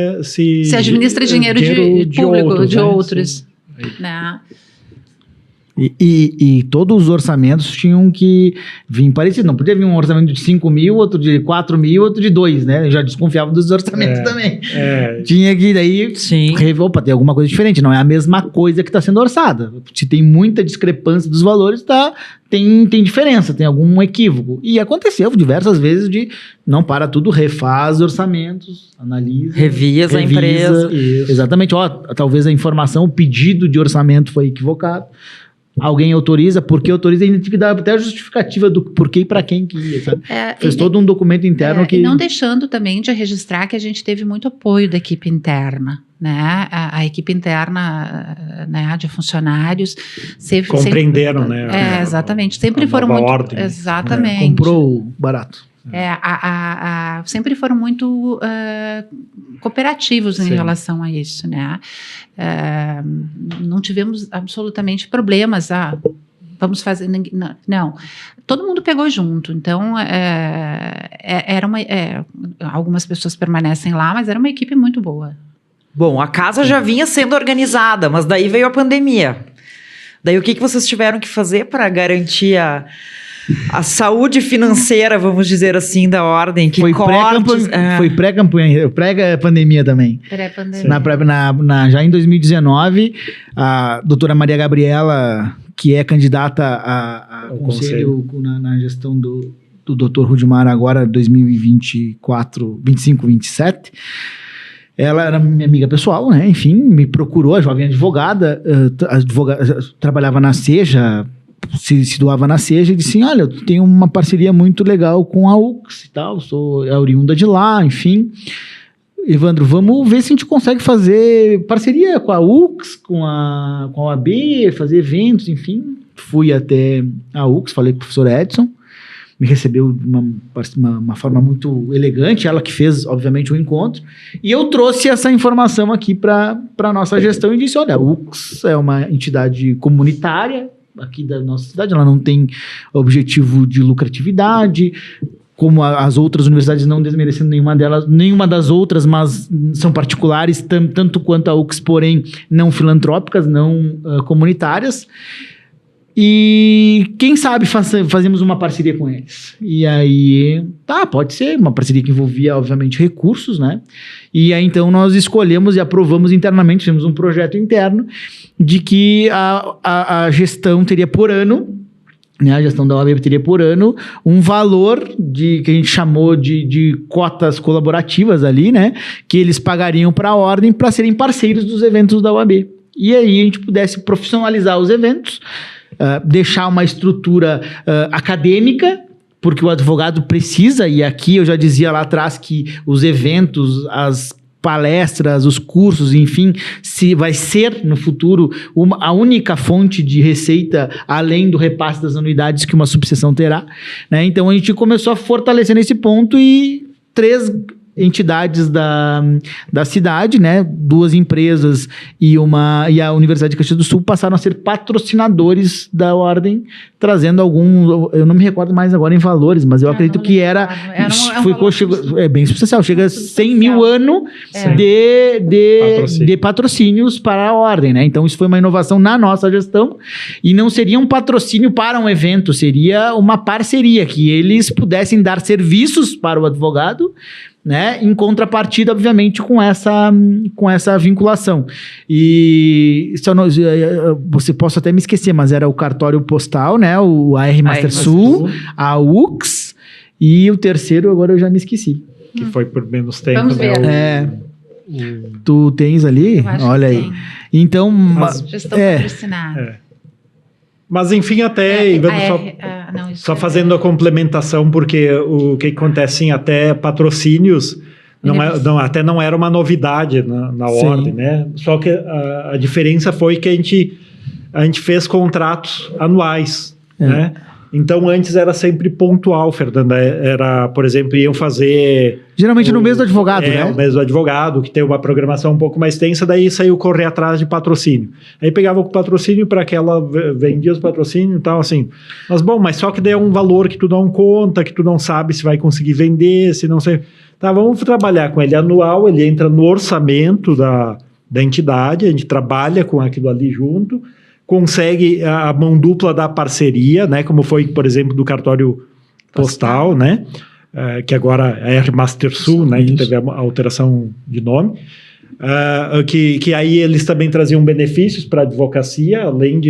administra dinheiro de público, de outros. Né? E todos os orçamentos tinham que vir parecidos. Não podia vir um orçamento de 5 mil, outro de 4 mil, outro de 2, né? Eu já desconfiava dos orçamentos também. Tinha que daí opa, tem alguma coisa diferente. Não é a mesma coisa que está sendo orçada. Se tem muita discrepância dos valores, tem diferença, tem algum equívoco. E aconteceu diversas vezes de não para tudo, refaz orçamentos, analisa. Revisa a empresa. Isso. Exatamente. Talvez a informação, o pedido de orçamento foi equivocado. Alguém autoriza, porque autoriza, ainda tem que dar até a justificativa do porquê e para quem que ia, sabe? Fez todo um documento interno que... E não deixando também de registrar que a gente teve muito apoio da equipe interna, né? A equipe interna, né, de funcionários... Compreenderam, né? Exatamente. Sempre foram muito... ordem. Exatamente. Comprou barato. Sempre foram muito cooperativos em relação a isso, né? Não tivemos absolutamente problemas. Vamos fazer... Não. Todo mundo pegou junto. Então, algumas pessoas permanecem lá, mas era uma equipe muito boa. Bom, a casa já vinha sendo organizada, mas daí veio a pandemia. Daí o que vocês tiveram que fazer para garantir a saúde financeira, vamos dizer assim, da ordem? Foi pré-pandemia também. Pré-pandemia. Já em 2019, a doutora Maria Gabriela, que é candidata a conselho na gestão do doutor Rudimar agora, 2024, 25, 27... Ela era minha amiga pessoal, né? Enfim, me procurou, a jovem advogada, trabalhava na Seja, se doava na Seja e disse, olha, eu tenho uma parceria muito legal com a UX e tal, sou oriunda de lá, enfim. Evandro, vamos ver se a gente consegue fazer parceria com a UX, com a OAB, fazer eventos, enfim. Fui até a UX, falei com o professor Edson, me recebeu de uma forma muito elegante, ela que fez, obviamente, o encontro, e eu trouxe essa informação aqui para a nossa gestão e disse, olha, a UX é uma entidade comunitária aqui da nossa cidade, ela não tem objetivo de lucratividade, como as outras universidades, não desmerecendo nenhuma das outras, mas são particulares, tanto quanto a UX, porém não filantrópicas, não comunitárias. E quem sabe fazemos uma parceria com eles. E aí, pode ser uma parceria que envolvia, obviamente, recursos, né? E aí, então, nós escolhemos e aprovamos internamente, fizemos um projeto interno de que a gestão teria por ano, né, a gestão da OAB teria por ano um valor que a gente chamou de cotas colaborativas ali, né? Que eles pagariam para a ordem para serem parceiros dos eventos da OAB. E aí a gente pudesse profissionalizar os eventos, deixar uma estrutura acadêmica, porque o advogado precisa, e aqui eu já dizia lá atrás que os eventos, as palestras, os cursos, enfim, vai ser no futuro a única fonte de receita, além do repasse das anuidades que uma subseção terá, né? Então a gente começou a fortalecer nesse ponto e 3 entidades da cidade, né, 2 empresas e a Universidade de Caxias do Sul passaram a ser patrocinadores da ordem, trazendo eu não me recordo mais agora em valores, mas eu acredito que é bem substancial, chega a 100 mil ano de patrocínios para a ordem, né? Então isso foi uma inovação na nossa gestão e não seria um patrocínio para um evento, seria uma parceria que eles pudessem dar serviços para o advogado, né? Em contrapartida, obviamente, com essa vinculação. E se eu não, você possa até me esquecer, mas era o cartório postal, né? O AR Master Sul, a UX, e o terceiro, agora eu já me esqueci. Que foi por menos tempo. Vamos ver. Tu tens ali? Eu acho Olha que aí. tem. Então, Gestão patrocinada. Mas enfim, até só fazendo a complementação, porque o que acontece, assim, até patrocínios até não era uma novidade na ordem, né? Só que a diferença foi que a gente fez contratos anuais, né? Então, antes era sempre pontual, Fernanda. Era, por exemplo, iam fazer... Geralmente no mês do advogado, né? O mês do advogado, que tem uma programação um pouco mais tensa, daí saiu correr atrás de patrocínio. Aí pegava o patrocínio para aquela... Vendia os patrocínios e tal, assim. Mas só que daí é um valor que tu não conta, que tu não sabe se vai conseguir vender, se não sei... Tá, vamos trabalhar com ele anual, ele entra no orçamento da entidade, a gente trabalha com aquilo ali junto, consegue a mão dupla da parceria, né? Como foi, por exemplo, do cartório postal, né? Que agora é R Master Sul, né? Que teve a alteração de nome. Que aí eles também traziam benefícios para a advocacia, além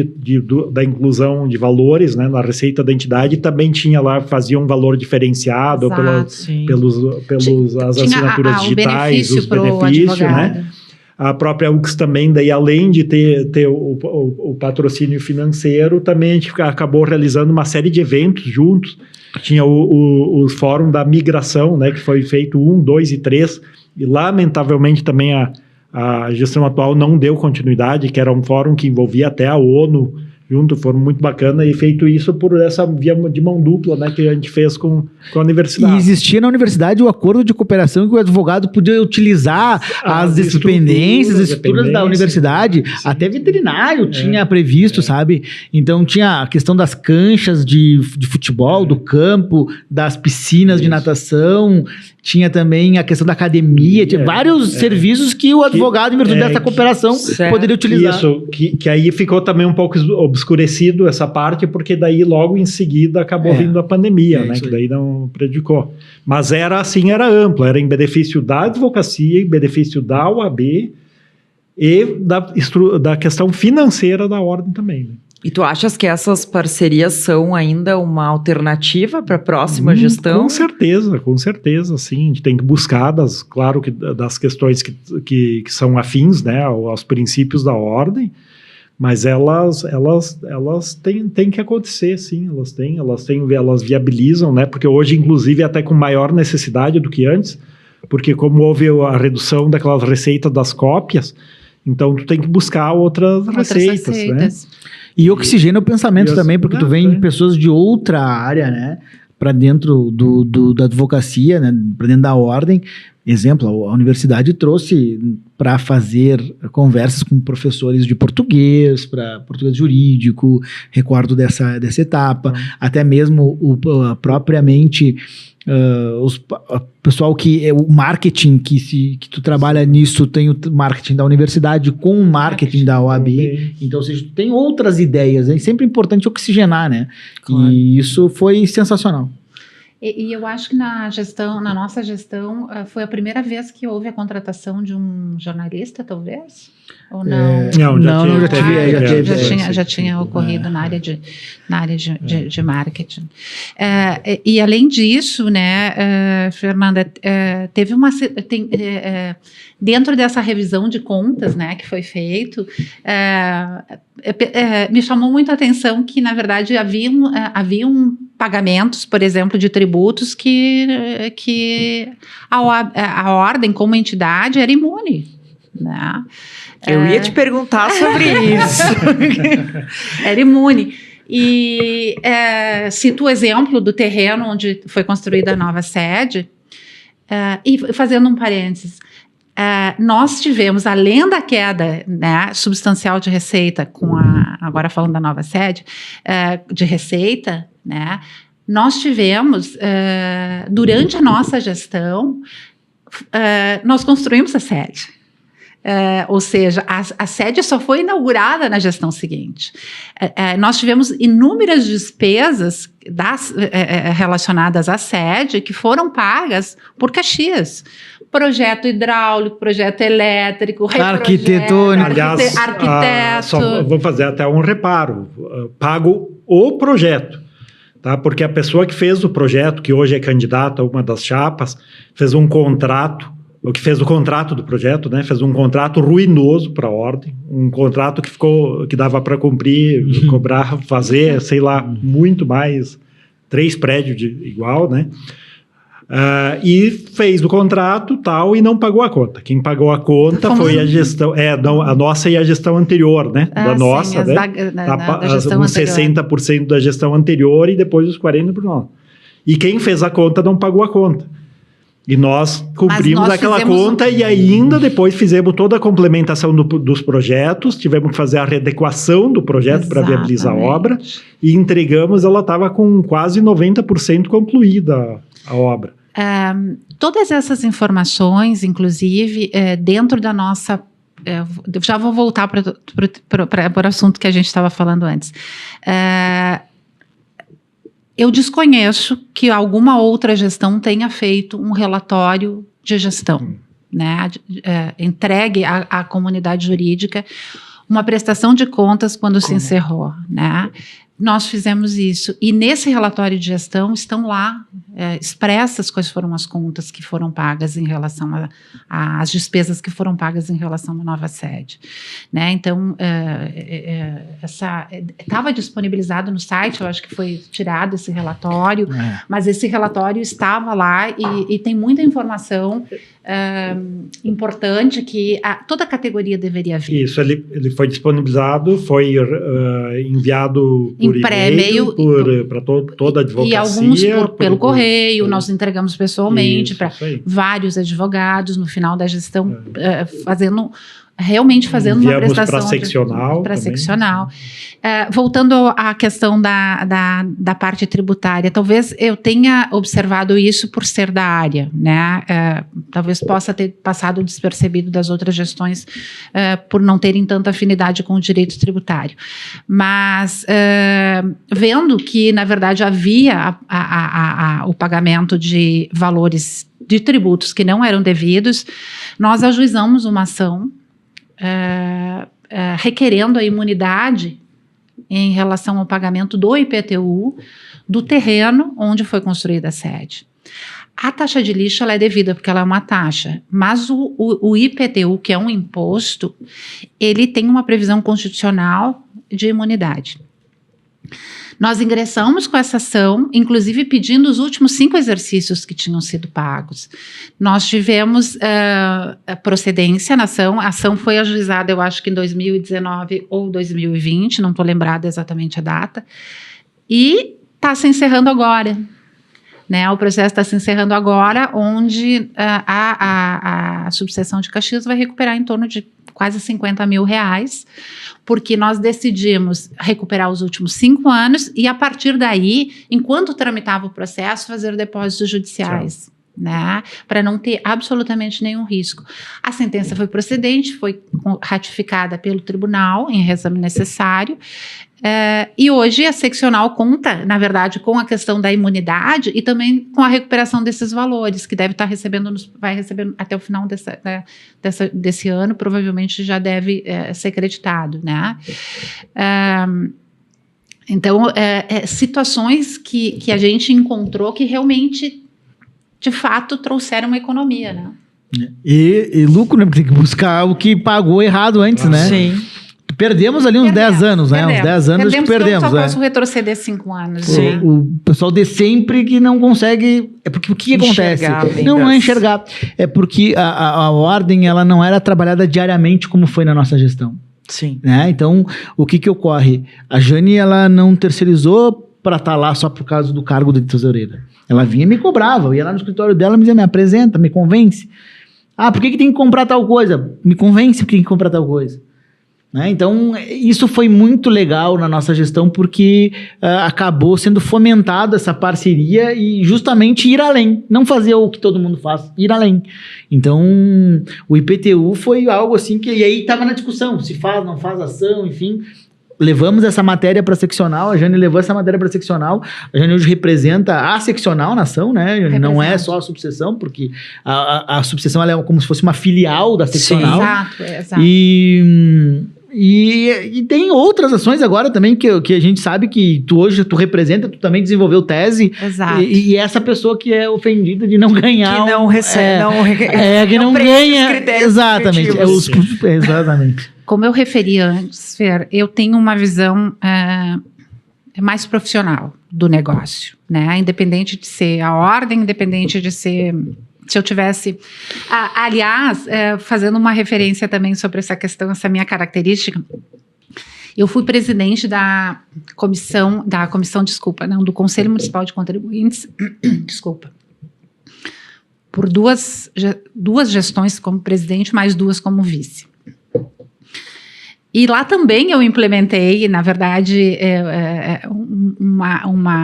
da inclusão de valores, né, na receita da entidade, também tinha lá, fazia um valor diferenciado pelas assinaturas digitais, os benefícios, né? A própria UX também, daí além de ter o patrocínio financeiro, também a gente acabou realizando uma série de eventos juntos. Tinha o Fórum da Migração, né, que foi feito 1, 2 e 3, e lamentavelmente também a gestão atual não deu continuidade, que era um fórum que envolvia até a ONU junto, foram muito bacana, e feito isso por essa via de mão dupla, né, que a gente fez com a universidade. E existia na universidade o acordo de cooperação que o advogado podia utilizar as estruturas da universidade, até veterinário tinha previsto, sabe? Então tinha a questão das canchas de futebol, do campo, das piscinas de natação, tinha também a questão da academia, tinha vários serviços que o advogado, em virtude dessa cooperação, poderia utilizar. Isso, que aí ficou também um pouco obscurecido essa parte, porque daí logo em seguida acabou vindo a pandemia, né? Que daí não prejudicou. Mas era assim, era amplo, era em benefício da advocacia, em benefício da OAB e da questão financeira da ordem também, né? E tu achas que essas parcerias são ainda uma alternativa para a próxima gestão? Com certeza, sim. A gente tem que buscar, claro, das questões que são afins, né, aos princípios da ordem, mas elas têm que acontecer, sim. Elas viabilizam, né, porque hoje, inclusive, até com maior necessidade do que antes, porque como houve a redução daquelas receitas das cópias, então tu tem que buscar outras receitas, né? E oxigena o pensamento também, porque tu vem pessoas de outra área, né, para dentro da advocacia, né, para dentro da ordem. Exemplo, a universidade trouxe para fazer conversas com professores de português, para português jurídico, recordo dessa etapa, até mesmo propriamente o pessoal o marketing, que tu trabalha nisso, tem o marketing da universidade com o marketing da OAB, então, ou seja, tu tem outras ideias, é sempre importante oxigenar, né? Claro. E isso foi sensacional. E eu acho que na nossa gestão, foi a primeira vez que houve a contratação de um jornalista, talvez? Ou não? Já tinha ocorrido na área de marketing. E além disso, né, Fernanda, teve dentro dessa revisão de contas, né, que foi feito, me chamou muito a atenção que, na verdade, haviam pagamentos, por exemplo, de tributos que a ordem, como entidade, era imune, né? Eu ia te perguntar sobre isso. Era imune. E cito o exemplo do terreno onde foi construída a nova sede, e fazendo um parênteses, nós tivemos, além da queda, né, substancial de receita, agora falando da nova sede, de receita, né, nós tivemos, durante a nossa gestão, nós construímos a sede. Ou seja, a sede só foi inaugurada na gestão seguinte. Nós tivemos inúmeras despesas relacionadas à sede que foram pagas por Caxias. Projeto hidráulico, projeto elétrico, arquitetônico. Aliás, arquiteto. Vou fazer até um reparo. Pago o projeto, tá? Porque a pessoa que fez o projeto, que hoje é candidata a uma das chapas, fez um contrato, o que fez o contrato do projeto, né? Fez um contrato ruinoso para a ordem, um contrato que dava para cumprir, cobrar, fazer, sei lá, muito mais, 3 prédios igual, né? E fez o contrato tal e não pagou a conta. Quem pagou a conta foi a gestão, a nossa e a gestão anterior, né? Da nossa, né? Da gestão uns 60% da gestão anterior e depois os 40% por nós. E quem fez a conta não pagou a conta. E nós cumprimos aquela conta e ainda depois fizemos toda a complementação dos projetos, tivemos que fazer a readequação do projeto para viabilizar a obra e entregamos, ela estava com quase 90% concluída a obra. Todas essas informações, inclusive, dentro da nossa... já vou voltar para o assunto que a gente estava falando antes. Eu desconheço que alguma outra gestão tenha feito um relatório de gestão, né? Entregue à comunidade jurídica uma prestação de contas quando se encerrou, né? Nós fizemos isso. E nesse relatório de gestão estão lá expressas quais foram as contas que foram pagas em relação às despesas que foram pagas em relação à nova sede, né? Então, estava disponibilizado no site, eu acho que foi tirado esse relatório, mas esse relatório estava lá e tem muita informação importante que toda a categoria deveria ver. Isso, ele foi disponibilizado, foi enviado por e-mail para toda a advocacia. E alguns pelo correio, nós entregamos pessoalmente para vários advogados no final da gestão, fazendo uma prestação para seccional. Voltando à questão da parte tributária, talvez eu tenha observado isso por ser da área, né? Talvez possa ter passado despercebido das outras gestões por não terem tanta afinidade com o direito tributário. Mas vendo que, na verdade, havia o pagamento de valores de tributos que não eram devidos, nós ajuizamos uma ação requerendo a imunidade em relação ao pagamento do IPTU do terreno onde foi construída a sede. A taxa de lixo ela é devida porque ela é uma taxa, mas o IPTU, que é um imposto, ele tem uma previsão constitucional de imunidade. Nós ingressamos com essa ação, inclusive pedindo os últimos 5 exercícios que tinham sido pagos. Nós tivemos a procedência na ação. A ação foi ajuizada, eu acho que em 2019 ou 2020, não estou lembrada exatamente a data, e está se encerrando agora. Né, o processo está se encerrando agora, onde a subseção de Caxias vai recuperar em torno de quase R$50 mil, porque nós decidimos recuperar os últimos 5 anos e, a partir daí, enquanto tramitava o processo, fazer depósitos judiciais. Né, para não ter absolutamente nenhum risco. A sentença foi procedente, foi ratificada pelo tribunal em reexame necessário, e hoje a seccional conta, na verdade, com a questão da imunidade e também com a recuperação desses valores, que deve estar recebendo, vai receber até o final desse ano, provavelmente já deve ser creditado. Né? Então, situações que a gente encontrou que realmente, de fato, trouxeram uma economia, né? E lucro, né? Porque tem que buscar o que pagou errado antes, né? Sim. Perdemos ali uns 10 anos, né? Uns 10 anos que perdemos. Eu só posso retroceder 5 anos. Sim. O pessoal de sempre que não consegue... Porque o que acontece? Não é enxergar. É porque a ordem, ela não era trabalhada diariamente como foi na nossa gestão. Sim. Né? Então, o que ocorre? A Jane, ela não terceirizou para estar lá só por causa do cargo de tesoureira. Ela vinha e me cobrava. Eu ia lá no escritório dela e me dizia, me apresenta, me convence. Por que tem que comprar tal coisa? Me convence porque tem que comprar tal coisa. né? Então, isso foi muito legal na nossa gestão, porque acabou sendo fomentada essa parceria e justamente ir além, não fazer o que todo mundo faz, ir além. Então, o IPTU foi algo assim que... E aí estava na discussão, se faz, não faz ação, enfim... Levamos essa matéria para a seccional, a Jane levou essa matéria para a seccional, a Jane hoje representa a seccional na ação, né? Representa. Não é só a subseção, porque a subseção ela é como se fosse uma filial da seccional. Sim, exato. E tem outras ações agora também que a gente sabe que hoje tu representa, tu também desenvolveu tese. Exato. E essa pessoa que é ofendida de não ganhar... Que não recebe, que não ganha... Exatamente. Exatamente. Como eu referi antes, Fer, eu tenho uma visão mais profissional do negócio, né? Independente de ser a ordem, independente de ser... Se eu tivesse... aliás, fazendo uma referência também sobre essa questão, essa minha característica, eu fui presidente do Conselho Municipal de Contribuintes, desculpa, por duas gestões como presidente, mais 2 como vice. E lá também eu implementei, na verdade, umas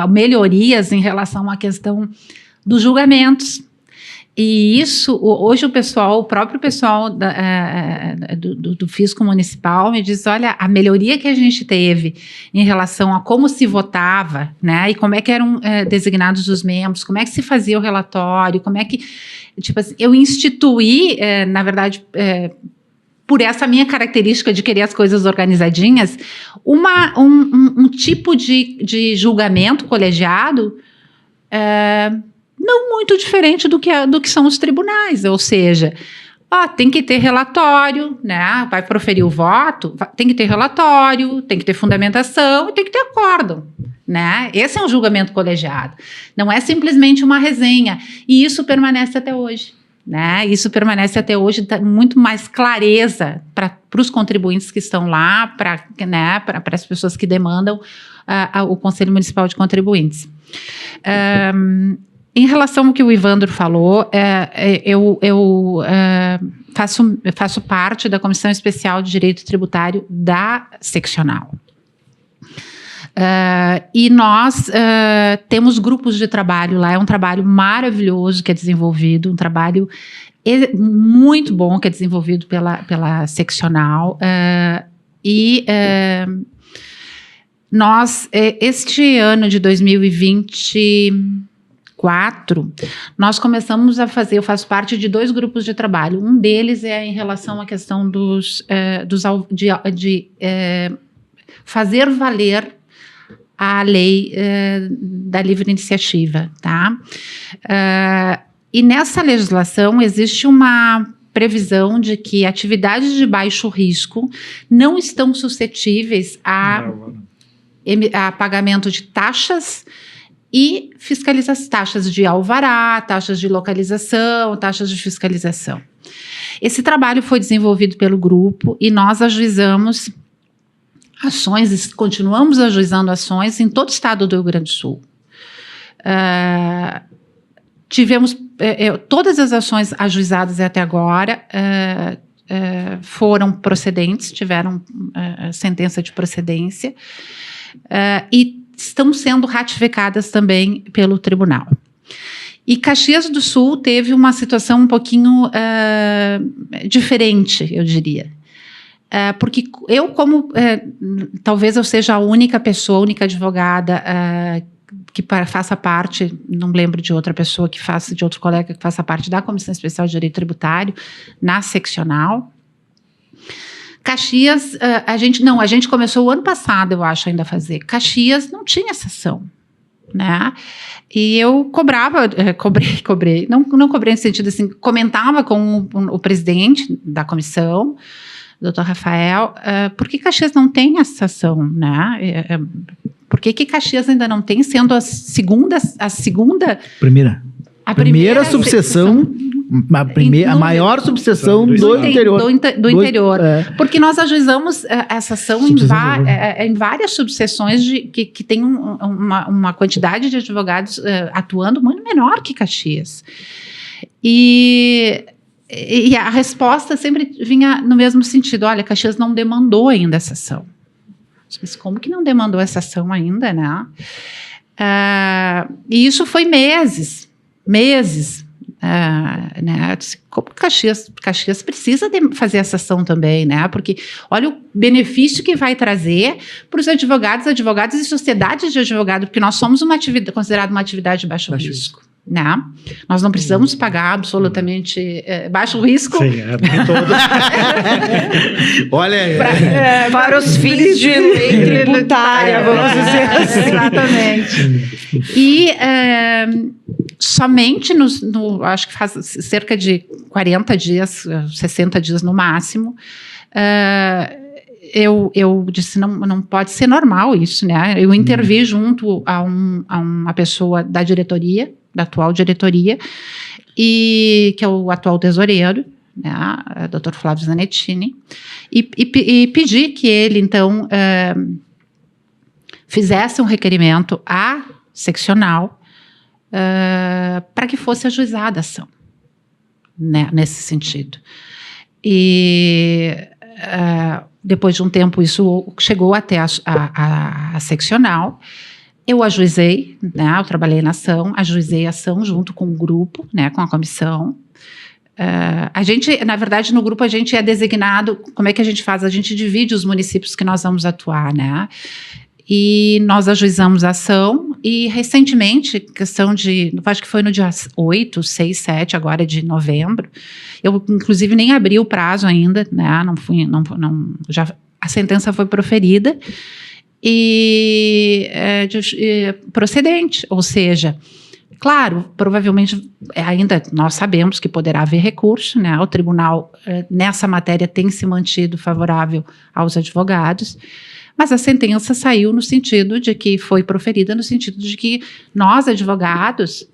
melhorias em relação à questão dos julgamentos. E isso, hoje o próprio pessoal do Fisco Municipal me diz, olha, a melhoria que a gente teve em relação a como se votava, né, e como é que eram designados os membros, como é que se fazia o relatório, como é que, tipo assim, eu instituí, na verdade, por essa minha característica de querer as coisas organizadinhas, um tipo de julgamento colegiado não muito diferente do que são os tribunais, ou seja, tem que ter relatório, né? Vai proferir o voto, tem que ter relatório, tem que ter fundamentação e tem que ter acórdão, né? Esse é um julgamento colegiado, não é simplesmente uma resenha, e isso permanece até hoje. Né? Isso permanece até hoje, muito mais clareza para os contribuintes que estão lá, para as pessoas que demandam o Conselho Municipal de Contribuintes. Em relação ao que o Ivandro falou, eu faço parte da Comissão Especial de Direito Tributário da seccional. E nós temos grupos de trabalho lá, é um trabalho maravilhoso que é desenvolvido, um trabalho muito bom que é desenvolvido pela seccional, nós, este ano de 2024, nós começamos a fazer, eu faço parte de 2 grupos de trabalho, um deles é em relação à questão de fazer valer a lei da livre iniciativa, tá? E nessa legislação existe uma previsão de que atividades de baixo risco não estão suscetíveis a pagamento de taxas e fiscalização, taxas de alvará, taxas de localização, taxas de fiscalização. Esse trabalho foi desenvolvido pelo grupo e nós ajuizamos ações, continuamos ajuizando ações em todo o estado do Rio Grande do Sul. Tivemos, todas as ações ajuizadas até agora foram procedentes, tiveram sentença de procedência e estão sendo ratificadas também pelo tribunal. E Caxias do Sul teve uma situação um pouquinho diferente, eu diria. Porque eu, talvez eu seja a única pessoa, a única advogada que faça parte, não lembro de outra pessoa de outro colega que faça parte da Comissão Especial de Direito Tributário, na seccional. Caxias, a gente começou o ano passado, eu acho, ainda a fazer. Caxias não tinha essa ação, né? E eu cobrei, não cobrei no sentido assim, comentava com o presidente da comissão, Dr. Rafael, por que Caxias não tem essa ação, né? Por que Caxias ainda não tem, sendo a primeira subseção, a maior subseção do interior. Do interior. Porque nós ajuizamos essa ação em várias subseções que tem uma quantidade de advogados atuando muito menor que Caxias. E E a resposta sempre vinha no mesmo sentido: olha, Caxias não demandou ainda essa ação. Mas como que não demandou essa ação ainda, né? E isso foi meses. Né? Como Caxias precisa fazer essa ação também, né? Porque olha o benefício que vai trazer para os advogados e sociedades de advogado, porque nós somos considerada uma atividade de baixo risco. Né? Nós não precisamos pagar absolutamente baixo risco. Sim, nem todo. Olha, para os fins de lei tributária, vamos dizer assim. Exatamente. E somente acho que faz cerca de 40 dias, 60 dias no máximo, eu disse, não pode ser normal isso, né? Eu intervi junto a uma pessoa da diretoria, da atual diretoria, que é o atual tesoureiro, né, Dr. Flávio Zanettini, e pedi que ele, então, fizesse um requerimento à seccional para que fosse ajuizada a ação, né, nesse sentido. E depois de um tempo isso chegou até a seccional. Eu ajuizei, né, eu trabalhei na ação, ajuizei a ação junto com o grupo, né, com a comissão. A gente, na verdade, no grupo a gente é designado, como é que a gente faz? A gente divide os municípios que nós vamos atuar, né? E nós ajuizamos a ação e recentemente, questão de, acho que foi no dia 8, 6, 7 agora de novembro, eu inclusive nem abri o prazo ainda, né, já a sentença foi proferida e procedente, ou seja, claro, provavelmente ainda nós sabemos que poderá haver recurso, né, o tribunal nessa matéria tem se mantido favorável aos advogados, mas a sentença saiu no sentido de que foi proferida no sentido de que nós, advogados,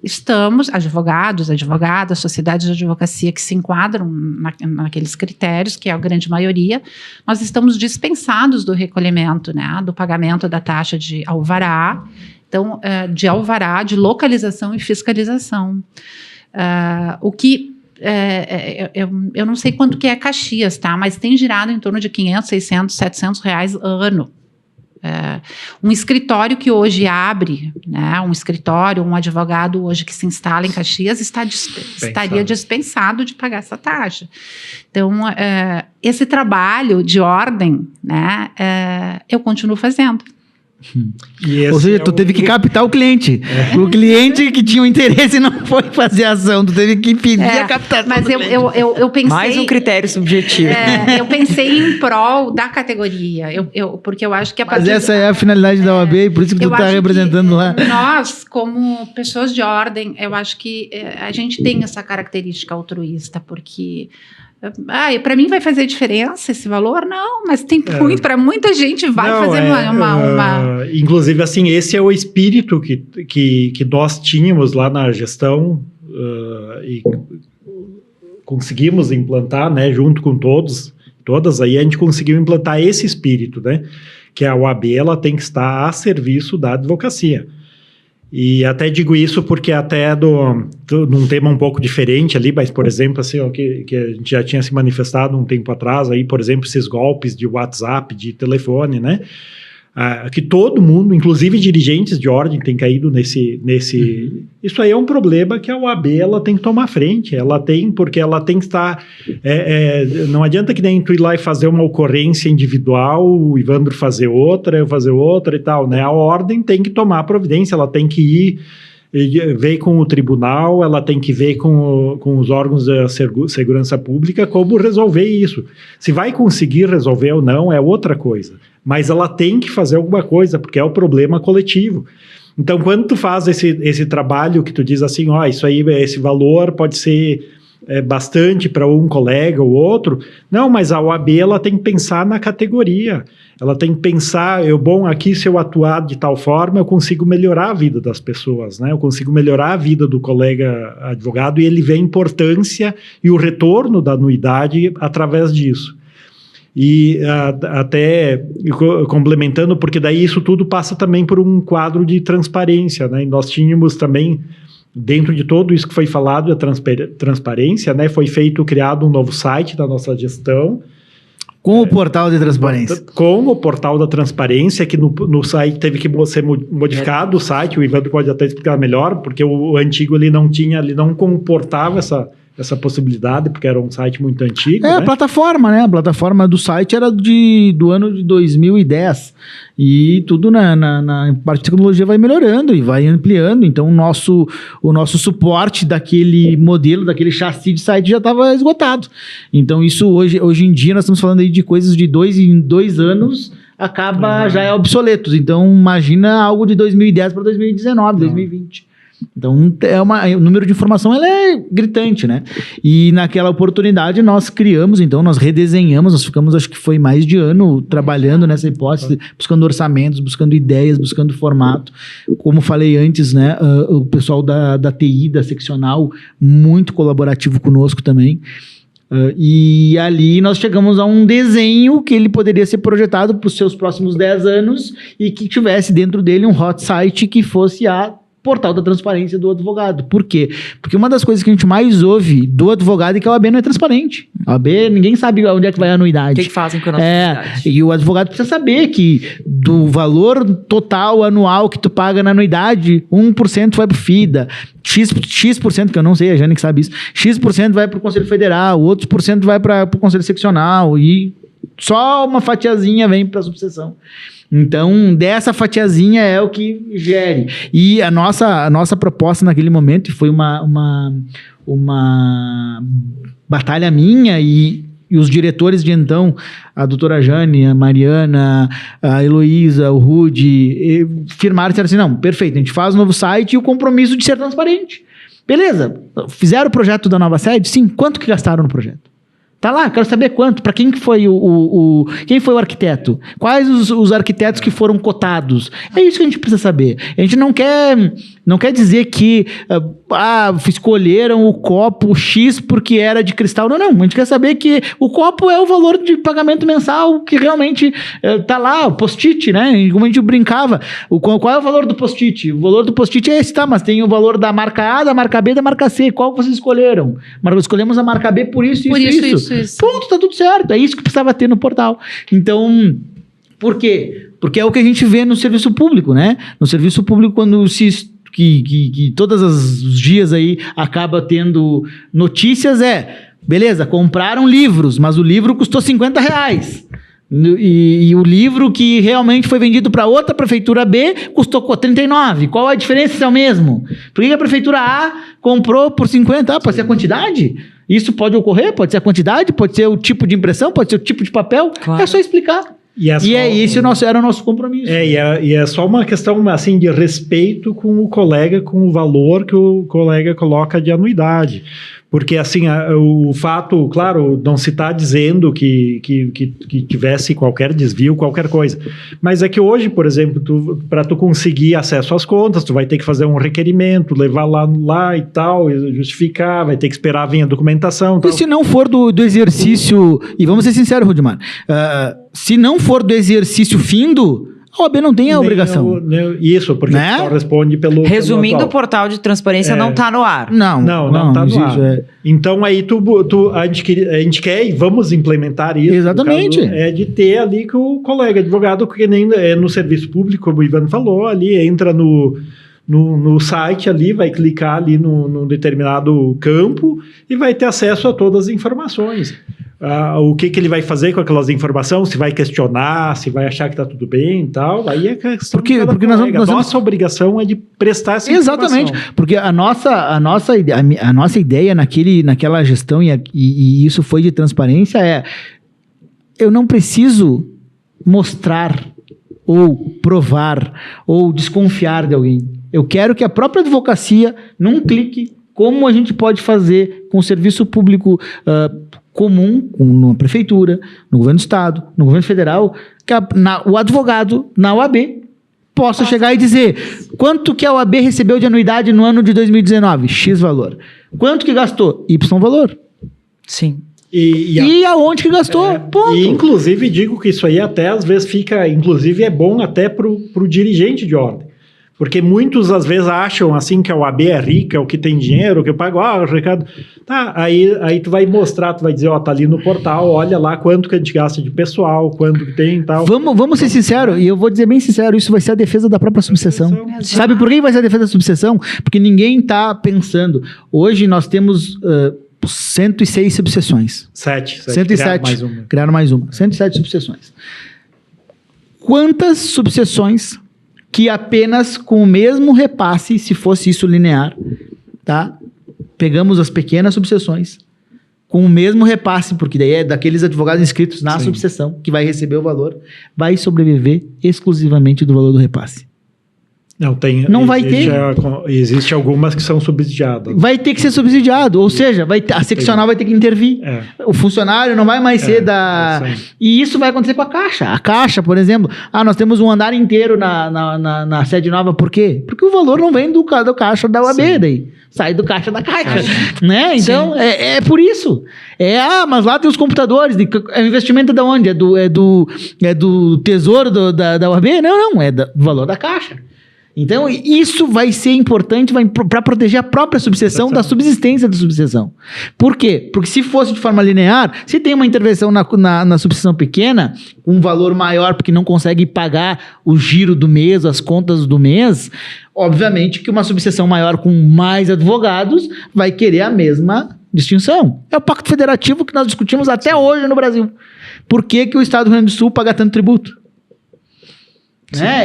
advogadas, sociedades de advocacia que se enquadram naqueles critérios, que é a grande maioria, nós estamos dispensados do recolhimento, né, do pagamento da taxa de alvará, então, de alvará, de localização e fiscalização. O que... eu não sei quanto que é Caxias, tá? Mas tem girado em torno de 500, 600, 700 reais ano. Um escritório que hoje abre, né, um advogado hoje que se instala em Caxias estaria dispensado de pagar essa taxa. Então, esse trabalho de ordem, né, eu continuo fazendo. Ou seja, tu teve que captar o cliente. O cliente que tinha um interesse não foi fazer a ação, tu teve que pedir a captação. Mas eu pensei... Mais um critério subjetivo. Eu pensei em prol da categoria, porque eu acho que a partir... Mas essa é a finalidade da OAB, e por isso que tu está representando lá. Nós, como pessoas de ordem, eu acho que a gente tem essa característica altruísta, porque... para mim vai fazer diferença esse valor? Não, mas tem muito, para muita gente vai fazer uma... Inclusive, assim, esse é o espírito que nós tínhamos lá na gestão e conseguimos implantar, né, junto com todas, aí a gente conseguiu implantar esse espírito, né, que a OAB ela tem que estar a serviço da advocacia. E até digo isso porque até num tema um pouco diferente ali, mas, por exemplo, assim, ó, que a gente já tinha se manifestado um tempo atrás, aí, por exemplo, esses golpes de WhatsApp, de telefone, né? Que todo mundo, inclusive dirigentes de ordem, tem caído nesse... Isso aí é um problema que a OAB ela tem que tomar frente, porque ela tem que estar... não adianta que nem tu ir lá e fazer uma ocorrência individual, o Ivandro fazer outra, eu fazer outra e tal, né? A ordem tem que tomar providência, ela tem que ir ver com o tribunal, ela tem que ver com os órgãos da segurança pública como resolver isso. Se vai conseguir resolver ou não é outra coisa, mas ela tem que fazer alguma coisa, porque é o problema coletivo. Então, quando tu faz esse trabalho que tu diz assim, isso aí, esse valor pode ser bastante para um colega ou outro, não, mas a OAB ela tem que pensar na categoria, ela tem que pensar, aqui se eu atuar de tal forma, eu consigo melhorar a vida das pessoas, né? Eu consigo melhorar a vida do colega advogado e ele vê a importância e o retorno da anuidade através disso. E até complementando, porque daí isso tudo passa também por um quadro de transparência, né? E nós tínhamos também dentro de tudo isso que foi falado, a transparência, né, foi criado um novo site da nossa gestão, Com o portal de transparência. com o portal da transparência, que no site teve que ser modificado o site, o Ivandro pode até explicar melhor, porque o antigo ele não comportava essa possibilidade, porque era um site muito antigo. A plataforma, né? A plataforma do site era do ano de 2010. E tudo na parte de tecnologia vai melhorando e vai ampliando. Então, o nosso suporte daquele modelo, daquele chassi de site já estava esgotado. Então, isso hoje em dia, nós estamos falando aí de coisas de 2 em 2 anos, já é obsoleto. Então, imagina algo de 2010 para 2019, 2020. Então, o número de informação ela é gritante, né? E naquela oportunidade nós criamos, então nós redesenhamos, nós ficamos, acho que foi mais de ano trabalhando nessa hipótese, buscando orçamentos, buscando ideias, buscando formato. Como falei antes, né? O pessoal da TI, da seccional, muito colaborativo conosco também. E ali nós chegamos a um desenho que ele poderia ser projetado para os seus próximos 10 anos e que tivesse dentro dele um hot site que fosse a portal da transparência do advogado. Por quê? Porque uma das coisas que a gente mais ouve do advogado é que a OAB não é transparente. A OAB, ninguém sabe onde é que vai a anuidade. O que fazem com a nossa anuidade? E o advogado precisa saber que do valor total anual que tu paga na anuidade, 1% vai pro FIDA, X%, que eu não sei, a Jane que sabe isso, X% vai pro Conselho Federal, outros % vai pro Conselho Seccional e só uma fatiazinha vem pra subseção. Então, dessa fatiazinha é o que gere. E a nossa proposta naquele momento, foi uma batalha minha e os diretores de então, a doutora Jane, a Mariana, a Heloísa, o Rudy, firmaram e disseram assim, não, perfeito, a gente faz um novo site e o compromisso de ser transparente. Beleza, fizeram o projeto da nova sede? Sim, quanto que gastaram no projeto? Tá lá, quero saber quanto, para quem que foi quem foi o arquiteto? Quais os arquitetos que foram cotados? É isso que a gente precisa saber. A gente não quer dizer que escolheram o copo X porque era de cristal. Não, a gente quer saber que o copo é o valor de pagamento mensal que realmente tá lá, o post-it, né? Como a gente brincava. Qual é o valor do post-it? O valor do post-it é esse, tá, mas tem o valor da marca A, da marca B, da marca C. Qual vocês escolheram? Escolhemos a marca B por isso. Pronto, tá tudo certo. É isso que precisava ter no portal. Então, por quê? Porque é o que a gente vê no serviço público, né? No serviço público, quando que todos os dias aí acaba tendo notícias, beleza, compraram livros, mas o livro custou R$50. E o livro que realmente foi vendido para outra prefeitura B custou 39. Qual a diferença se é o mesmo? Por que a prefeitura A comprou por 50? Pode ser a quantidade? Isso pode ocorrer, pode ser a quantidade, pode ser o tipo de impressão, pode ser o tipo de papel. Claro. É só explicar. Esse era o nosso compromisso. E é só uma questão assim, de respeito com o colega, com o valor que o colega coloca de anuidade. Porque, assim, o fato, claro, não se está dizendo que tivesse qualquer desvio, qualquer coisa. Mas é que hoje, por exemplo, para tu conseguir acesso às contas, tu vai ter que fazer um requerimento, levar lá e tal, justificar, vai ter que esperar vir a documentação. E se não for do exercício, e vamos ser sinceros, Rudimar, se não for do exercício findo, a OAB não tem a obrigação. Isso, porque só responde pelo... Resumindo, o portal de transparência não está no ar. Não está no ar. Então, aí a gente quer e vamos implementar isso. Exatamente. De ter ali que o colega advogado, que nem no serviço público, como o Ivan falou, ali entra no site ali, vai clicar ali num determinado campo e vai ter acesso a todas as informações. O que ele vai fazer com aquelas informações, se vai questionar, se vai achar que está tudo bem e tal, aí é questão porque nossa obrigação é de prestar essa informação. Exatamente, porque a nossa ideia naquela gestão, e isso foi de transparência, eu não preciso mostrar ou provar ou desconfiar de alguém. Eu quero que a própria advocacia, num clique, como a gente pode fazer com o serviço público comum, numa prefeitura, no governo do estado, no governo federal, que o advogado na OAB possa chegar e dizer quanto que a OAB recebeu de anuidade no ano de 2019, X valor. Quanto que gastou? Y valor. Sim. E aonde que gastou? Ponto. E, inclusive, digo que isso aí até às vezes fica... Inclusive, é bom até para o dirigente de ordem. Porque muitos, às vezes, acham assim que a OAB é rica, é o que tem dinheiro, que eu pago, Ricardo... Tá, aí tu vai mostrar, tu vai dizer, tá ali no portal, olha lá quanto que a gente gasta de pessoal, quanto que tem e tal. Vamos ser sinceros, e eu vou dizer bem sincero, isso vai ser a defesa da própria subseção. Sabe por que vai ser a defesa da subseção? Porque ninguém tá pensando. Hoje nós temos 106 subseções. 107. Criaram mais uma. 107 subseções. Quantas subseções que apenas com o mesmo repasse, se fosse isso linear, tá? Pegamos as pequenas subseções com o mesmo repasse, porque daí é daqueles advogados inscritos na subseção que vai receber o valor, vai sobreviver exclusivamente do valor do repasse. Não vai ter. Existe algumas que são subsidiadas. Vai ter que ser subsidiado, ou seja, a seccional vai ter que intervir. O funcionário não vai mais ser da... E isso vai acontecer com a Caixa. A Caixa, por exemplo, nós temos um andar inteiro na sede nova, por quê? Porque o valor não vem do Caixa da UAB, daí. Sai do Caixa da Caixa. Né? Então, é por isso. Mas lá tem os computadores. O investimento é da onde? É do tesouro da UAB? Não. É do valor da Caixa. Então, isso vai ser importante para proteger a própria subseção da subsistência da subseção. Por quê? Porque se fosse de forma linear, se tem uma intervenção na subseção pequena, um valor maior porque não consegue pagar o giro do mês, as contas do mês, obviamente que uma subseção maior com mais advogados vai querer a mesma distinção. É o Pacto Federativo que nós discutimos até hoje no Brasil. Por que o Estado do Rio Grande do Sul paga tanto tributo?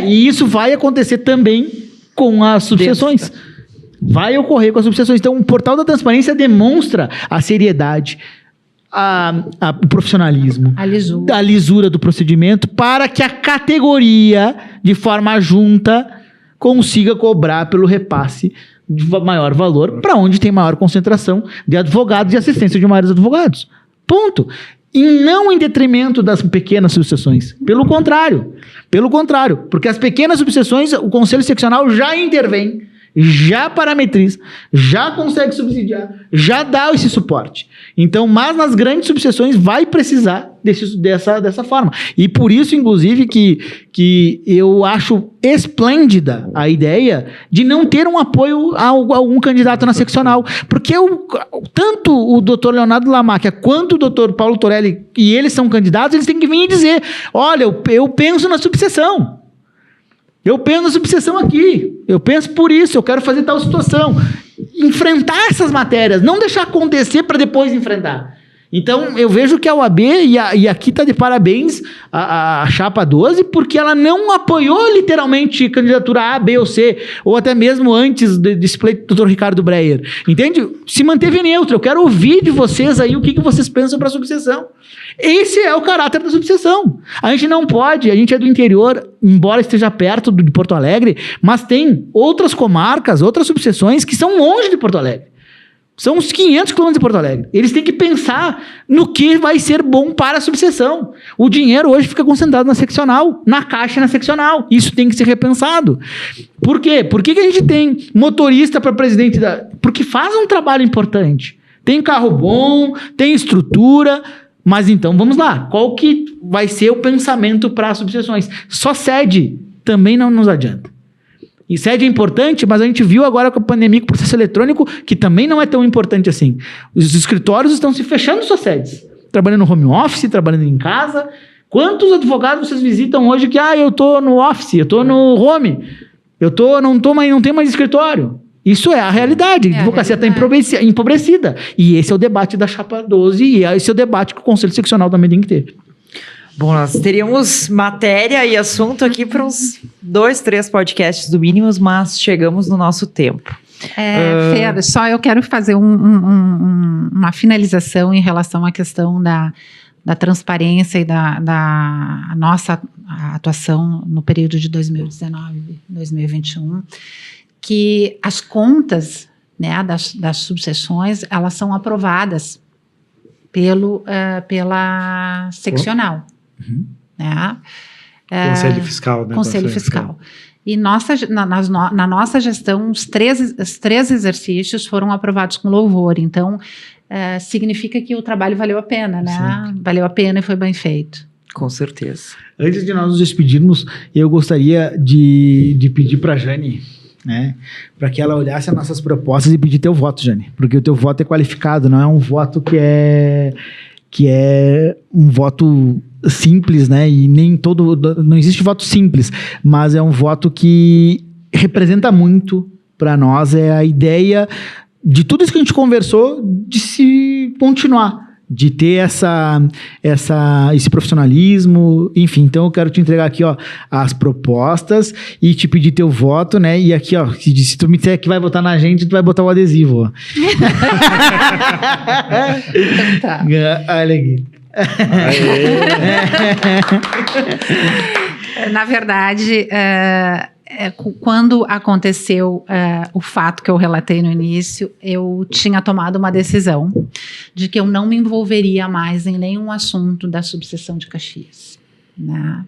E isso vai acontecer também com as subseções. Vai ocorrer com as subseções. Então, o Portal da Transparência demonstra a seriedade, o profissionalismo, a lisura do procedimento, para que a categoria, de forma junta, consiga cobrar pelo repasse de maior valor, para onde tem maior concentração de advogados e assistência de maiores advogados. Ponto. E não em detrimento das pequenas subseções. Pelo contrário, porque as pequenas subseções, o Conselho Seccional já intervém, já parametriza, já consegue subsidiar, já dá esse suporte. Então, mas nas grandes subseções vai precisar dessa forma. E por isso, inclusive, que eu acho esplêndida a ideia de não ter um apoio a algum candidato na seccional. Porque tanto o doutor Leonardo Lamáquia quanto o doutor Paulo Torelli, e eles são candidatos, eles têm que vir e dizer, olha, eu penso na subseção. Eu penso na subseção aqui. Eu penso por isso, eu quero fazer tal situação. Enfrentar essas matérias, não deixar acontecer para depois enfrentar. Então, eu vejo que a OAB, e aqui está de parabéns a Chapa 12, porque ela não apoiou literalmente candidatura A, B ou C, ou até mesmo antes desse pleito do Dr. Ricardo Breyer. Entende? Se manteve neutro. Eu quero ouvir de vocês aí o que vocês pensam para a subseção. Esse é o caráter da subseção. A gente não pode, a gente é do interior, embora esteja perto de Porto Alegre, mas tem outras comarcas, outras subseções que são longe de Porto Alegre. São uns 500 quilômetros de Porto Alegre. Eles têm que pensar no que vai ser bom para a subseção. O dinheiro hoje fica concentrado na seccional, na Caixa e na seccional. Isso tem que ser repensado. Por quê? Por que a gente tem motorista para presidente da... Porque faz um trabalho importante. Tem carro bom, tem estrutura... Mas então, vamos lá. Qual que vai ser o pensamento para as subseções? Só sede também não nos adianta. E sede é importante, mas a gente viu agora com a pandemia, com o processo eletrônico, que também não é tão importante assim. Os escritórios estão se fechando suas sedes. Trabalhando no home office, trabalhando em casa. Quantos advogados vocês visitam hoje que, eu estou no office, eu estou no home, não tenho mais escritório? Isso é a realidade. A advocacia está empobrecida. E esse é o debate da Chapa 12 e esse é o debate que o Conselho Seccional também tem que ter. Bom, nós teríamos matéria e assunto aqui para uns 2, 3 podcasts do mínimo, mas chegamos no nosso tempo. Fer, só eu quero fazer uma finalização em relação à questão da transparência e da nossa atuação no período de 2019 2021, que as contas, né, das subseções, elas são aprovadas pela seccional. Uhum. Né? Conselho Fiscal. Né? Conselho Fiscal. E na nossa gestão, os três exercícios foram aprovados com louvor. Então, significa que o trabalho valeu a pena, né? Sim. Valeu a pena e foi bem feito. Com certeza. Antes de nós nos despedirmos, eu gostaria de pedir para a Jane, né, para que ela olhasse as nossas propostas e pedir teu voto, Jane, porque o teu voto é qualificado, não é um voto que é um voto simples, né, e nem não existe voto simples, mas é um voto que representa muito para nós, é a ideia de tudo isso que a gente conversou, de se continuar, de ter esse profissionalismo, enfim. Então eu quero te entregar aqui, ó, as propostas e te pedir teu voto, né? E aqui, ó, se tu me disser que vai votar na gente, tu vai botar o adesivo, ó. Então tá. Olha aqui. Na verdade, quando aconteceu o fato que eu relatei no início, eu tinha tomado uma decisão de que eu não me envolveria mais em nenhum assunto da subseção de Caxias, né?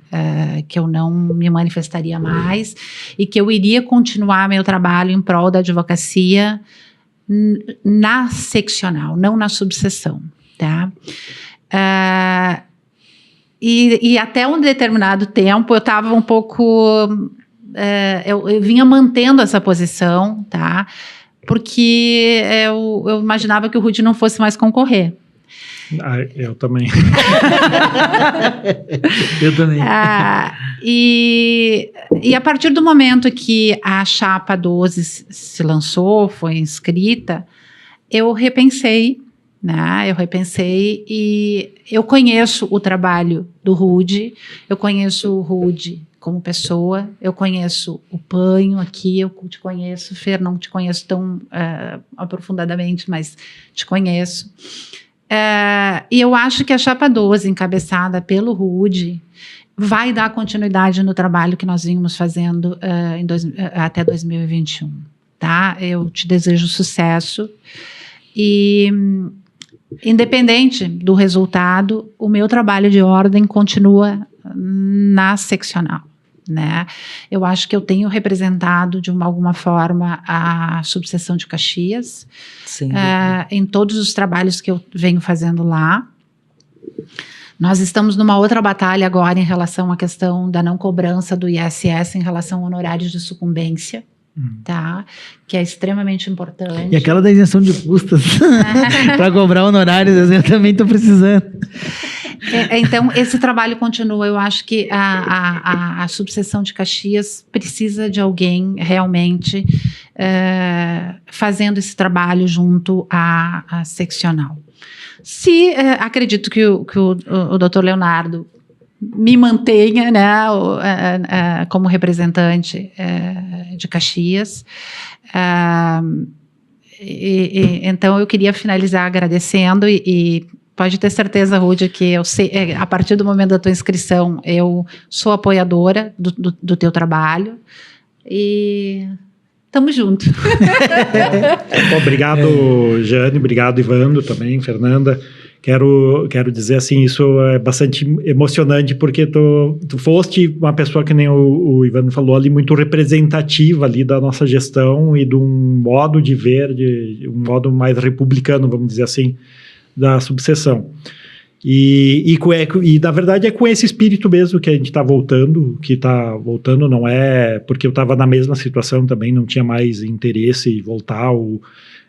Que eu não me manifestaria mais e que eu iria continuar meu trabalho em prol da advocacia na seccional, não na subseção, tá? E até um determinado tempo eu estava um pouco... eu vinha mantendo essa posição, tá? Porque eu imaginava que o Rudy não fosse mais concorrer. Eu também. Eu também. E a partir do momento que a Chapa 12 se lançou, foi inscrita, eu repensei, né? E eu conheço o trabalho do Rudy, eu conheço o Rudy como pessoa, eu conheço o Panho aqui, eu te conheço, Fer, não te conheço tão aprofundadamente, mas te conheço. E eu acho que a Chapa 12, encabeçada pelo Rudy, vai dar continuidade no trabalho que nós vínhamos fazendo até 2021, tá? Eu te desejo sucesso e, independente do resultado, o meu trabalho de ordem continua na seccional, né? Eu acho que eu tenho representado de alguma forma a subseção de Caxias em todos os trabalhos que eu venho fazendo lá. Nós estamos numa outra batalha agora em relação à questão da não cobrança do ISS em relação a honorários de sucumbência, tá? Que é extremamente importante. E aquela da isenção de custas para cobrar honorários, eu também estou precisando. Então, esse trabalho continua. Eu acho que a subseção de Caxias precisa de alguém realmente fazendo esse trabalho junto à seccional. Acredito que o Dr. Leonardo me mantenha, né, como representante de Caxias. Então, eu queria finalizar agradecendo e pode ter certeza, Rudy, que eu sei, a partir do momento da tua inscrição, eu sou apoiadora do teu trabalho e tamo junto. Obrigado, Jane, obrigado, Ivandro, também, Fernanda. Quero dizer assim, isso é bastante emocionante, porque tu foste uma pessoa, que nem o Ivandro falou ali, muito representativa ali da nossa gestão e de um modo de ver, um modo mais republicano, vamos dizer assim, da subseção. E na verdade é com esse espírito mesmo que a gente está voltando, não é porque eu estava na mesma situação também, não tinha mais interesse em voltar.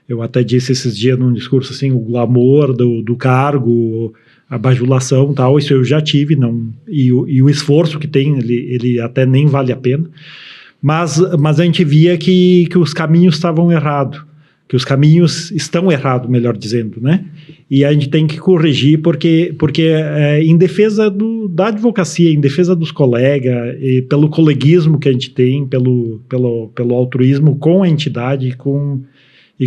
Eu até disse esses dias num discurso assim, o glamour do cargo, a bajulação e tal, isso eu já tive, e o esforço que tem, ele até nem vale a pena, mas a gente via que os caminhos estavam errados, que os caminhos estão errados, melhor dizendo, né? E a gente tem que corrigir, porque em defesa da advocacia, em defesa dos colegas, e pelo coleguismo que a gente tem, pelo altruísmo com a entidade, e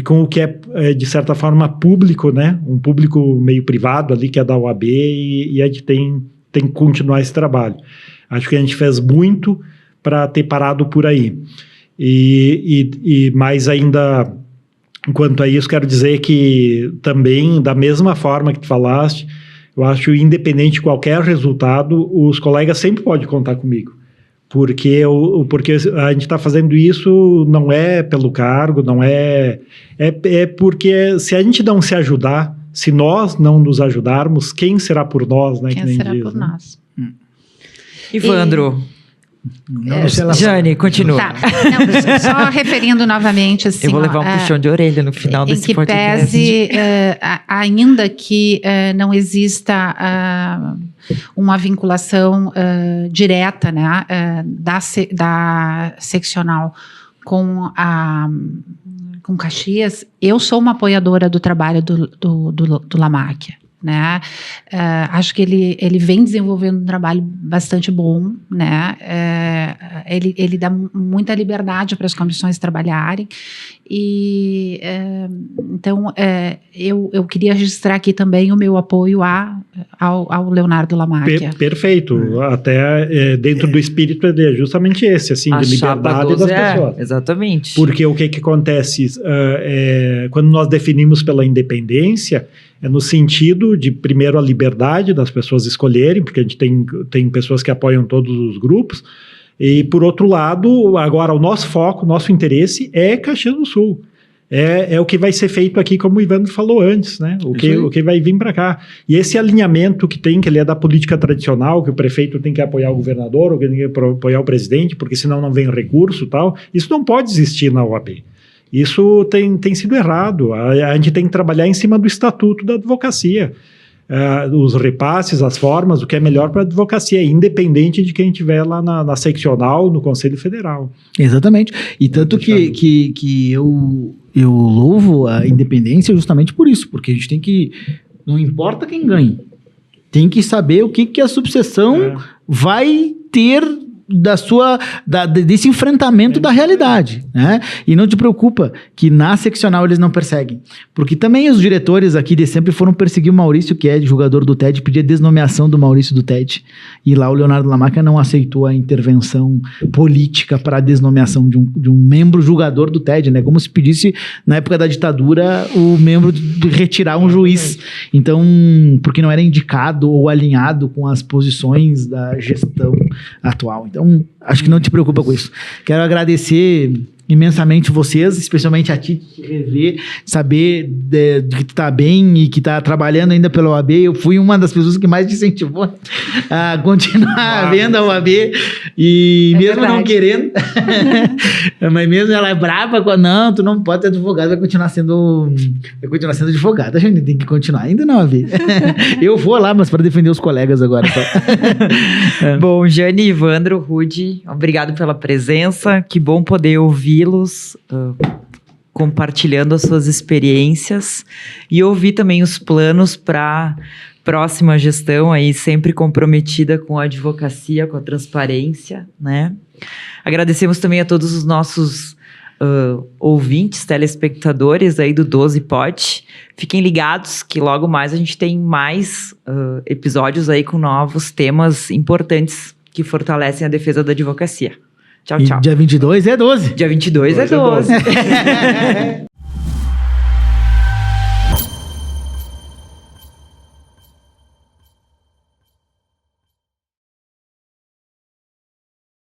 com o que é de certa forma público, né? Um público meio privado ali, que é da OAB, e a gente tem que continuar esse trabalho. Acho que a gente fez muito para ter parado por aí. E mais ainda, quanto a isso, quero dizer que também, da mesma forma que tu falaste, eu acho, independente de qualquer resultado, os colegas sempre podem contar comigo. Porque a gente está fazendo isso não é pelo cargo, não é porque se a gente não se ajudar, se nós não nos ajudarmos, quem será por nós, né? Quem será por nós? Ivandro. Não sei lá. Jane, continua. Tá. Não, só referindo novamente, assim, Eu vou levar um puxão de orelha no final em desse que podcast. pese, ainda que não exista uma vinculação direta, né, da seccional com Caxias, eu sou uma apoiadora do trabalho do Lamáquia. Né? Acho que ele vem desenvolvendo um trabalho bastante bom, né? Ele dá muita liberdade para as comissões trabalharem e então eu queria registrar aqui também o meu apoio ao Leonardo Lamáquia. Perfeito, até dentro do espírito é justamente esse, assim, de liberdade das pessoas. Exatamente. Porque o que acontece quando nós definimos pela independência, é no sentido de, primeiro, a liberdade das pessoas escolherem, porque a gente tem pessoas que apoiam todos os grupos, e, por outro lado, agora o nosso foco, o nosso interesse é Caxias do Sul. É o que vai ser feito aqui, como o Ivandro falou antes, né? O que vai vir para cá. E esse alinhamento que ele é da política tradicional, que o prefeito tem que apoiar o governador, ou que tem que apoiar o presidente, porque senão não vem recurso e tal, isso não pode existir na OAB. Isso tem sido errado. A gente tem que trabalhar em cima do estatuto da advocacia. Os repasses, as formas, o que é melhor para a advocacia, independente de quem estiver lá na seccional, no Conselho Federal. Exatamente. E tanto que eu louvo a independência justamente por isso, porque a gente tem que, não importa quem ganhe, tem que saber o que a subseção vai ter desse enfrentamento da realidade, né? E não te preocupa que na seccional eles não perseguem, porque também os diretores aqui de sempre foram perseguir o Maurício, que é jogador do TED, pedir a desnomeação do Maurício do TED, e lá o Leonardo Lamáquia não aceitou a intervenção política para a desnomeação de um membro julgador do TED, né? Como se pedisse, na época da ditadura, o membro de retirar um juiz. Então, porque não era indicado ou alinhado com as posições da gestão atual. Então, acho que não te preocupa com isso. Quero agradecer imensamente vocês, especialmente a ti, te rever, saber de que tu tá bem e que tá trabalhando ainda pela OAB. Eu fui uma das pessoas que mais te incentivou a continuar vendo a OAB e mesmo verdade. Não querendo, mas mesmo ela é brava com não, tu não pode ser advogado, vai continuar sendo advogada, a gente tem que continuar ainda na OAB. Eu vou lá, mas para defender os colegas agora. Então. Bom, Jane, Ivandro, Rudy, obrigado pela presença, que bom poder ouvi-los compartilhando as suas experiências e ouvir também os planos para próxima gestão aí, sempre comprometida com a advocacia, com a transparência, né? Agradecemos também a todos os nossos ouvintes, telespectadores aí do 12 Pod. Fiquem ligados que logo mais a gente tem mais episódios aí com novos temas importantes que fortalecem a defesa da advocacia. Tchau, tchau. E dia 22 é 12. Dia 22 é 12.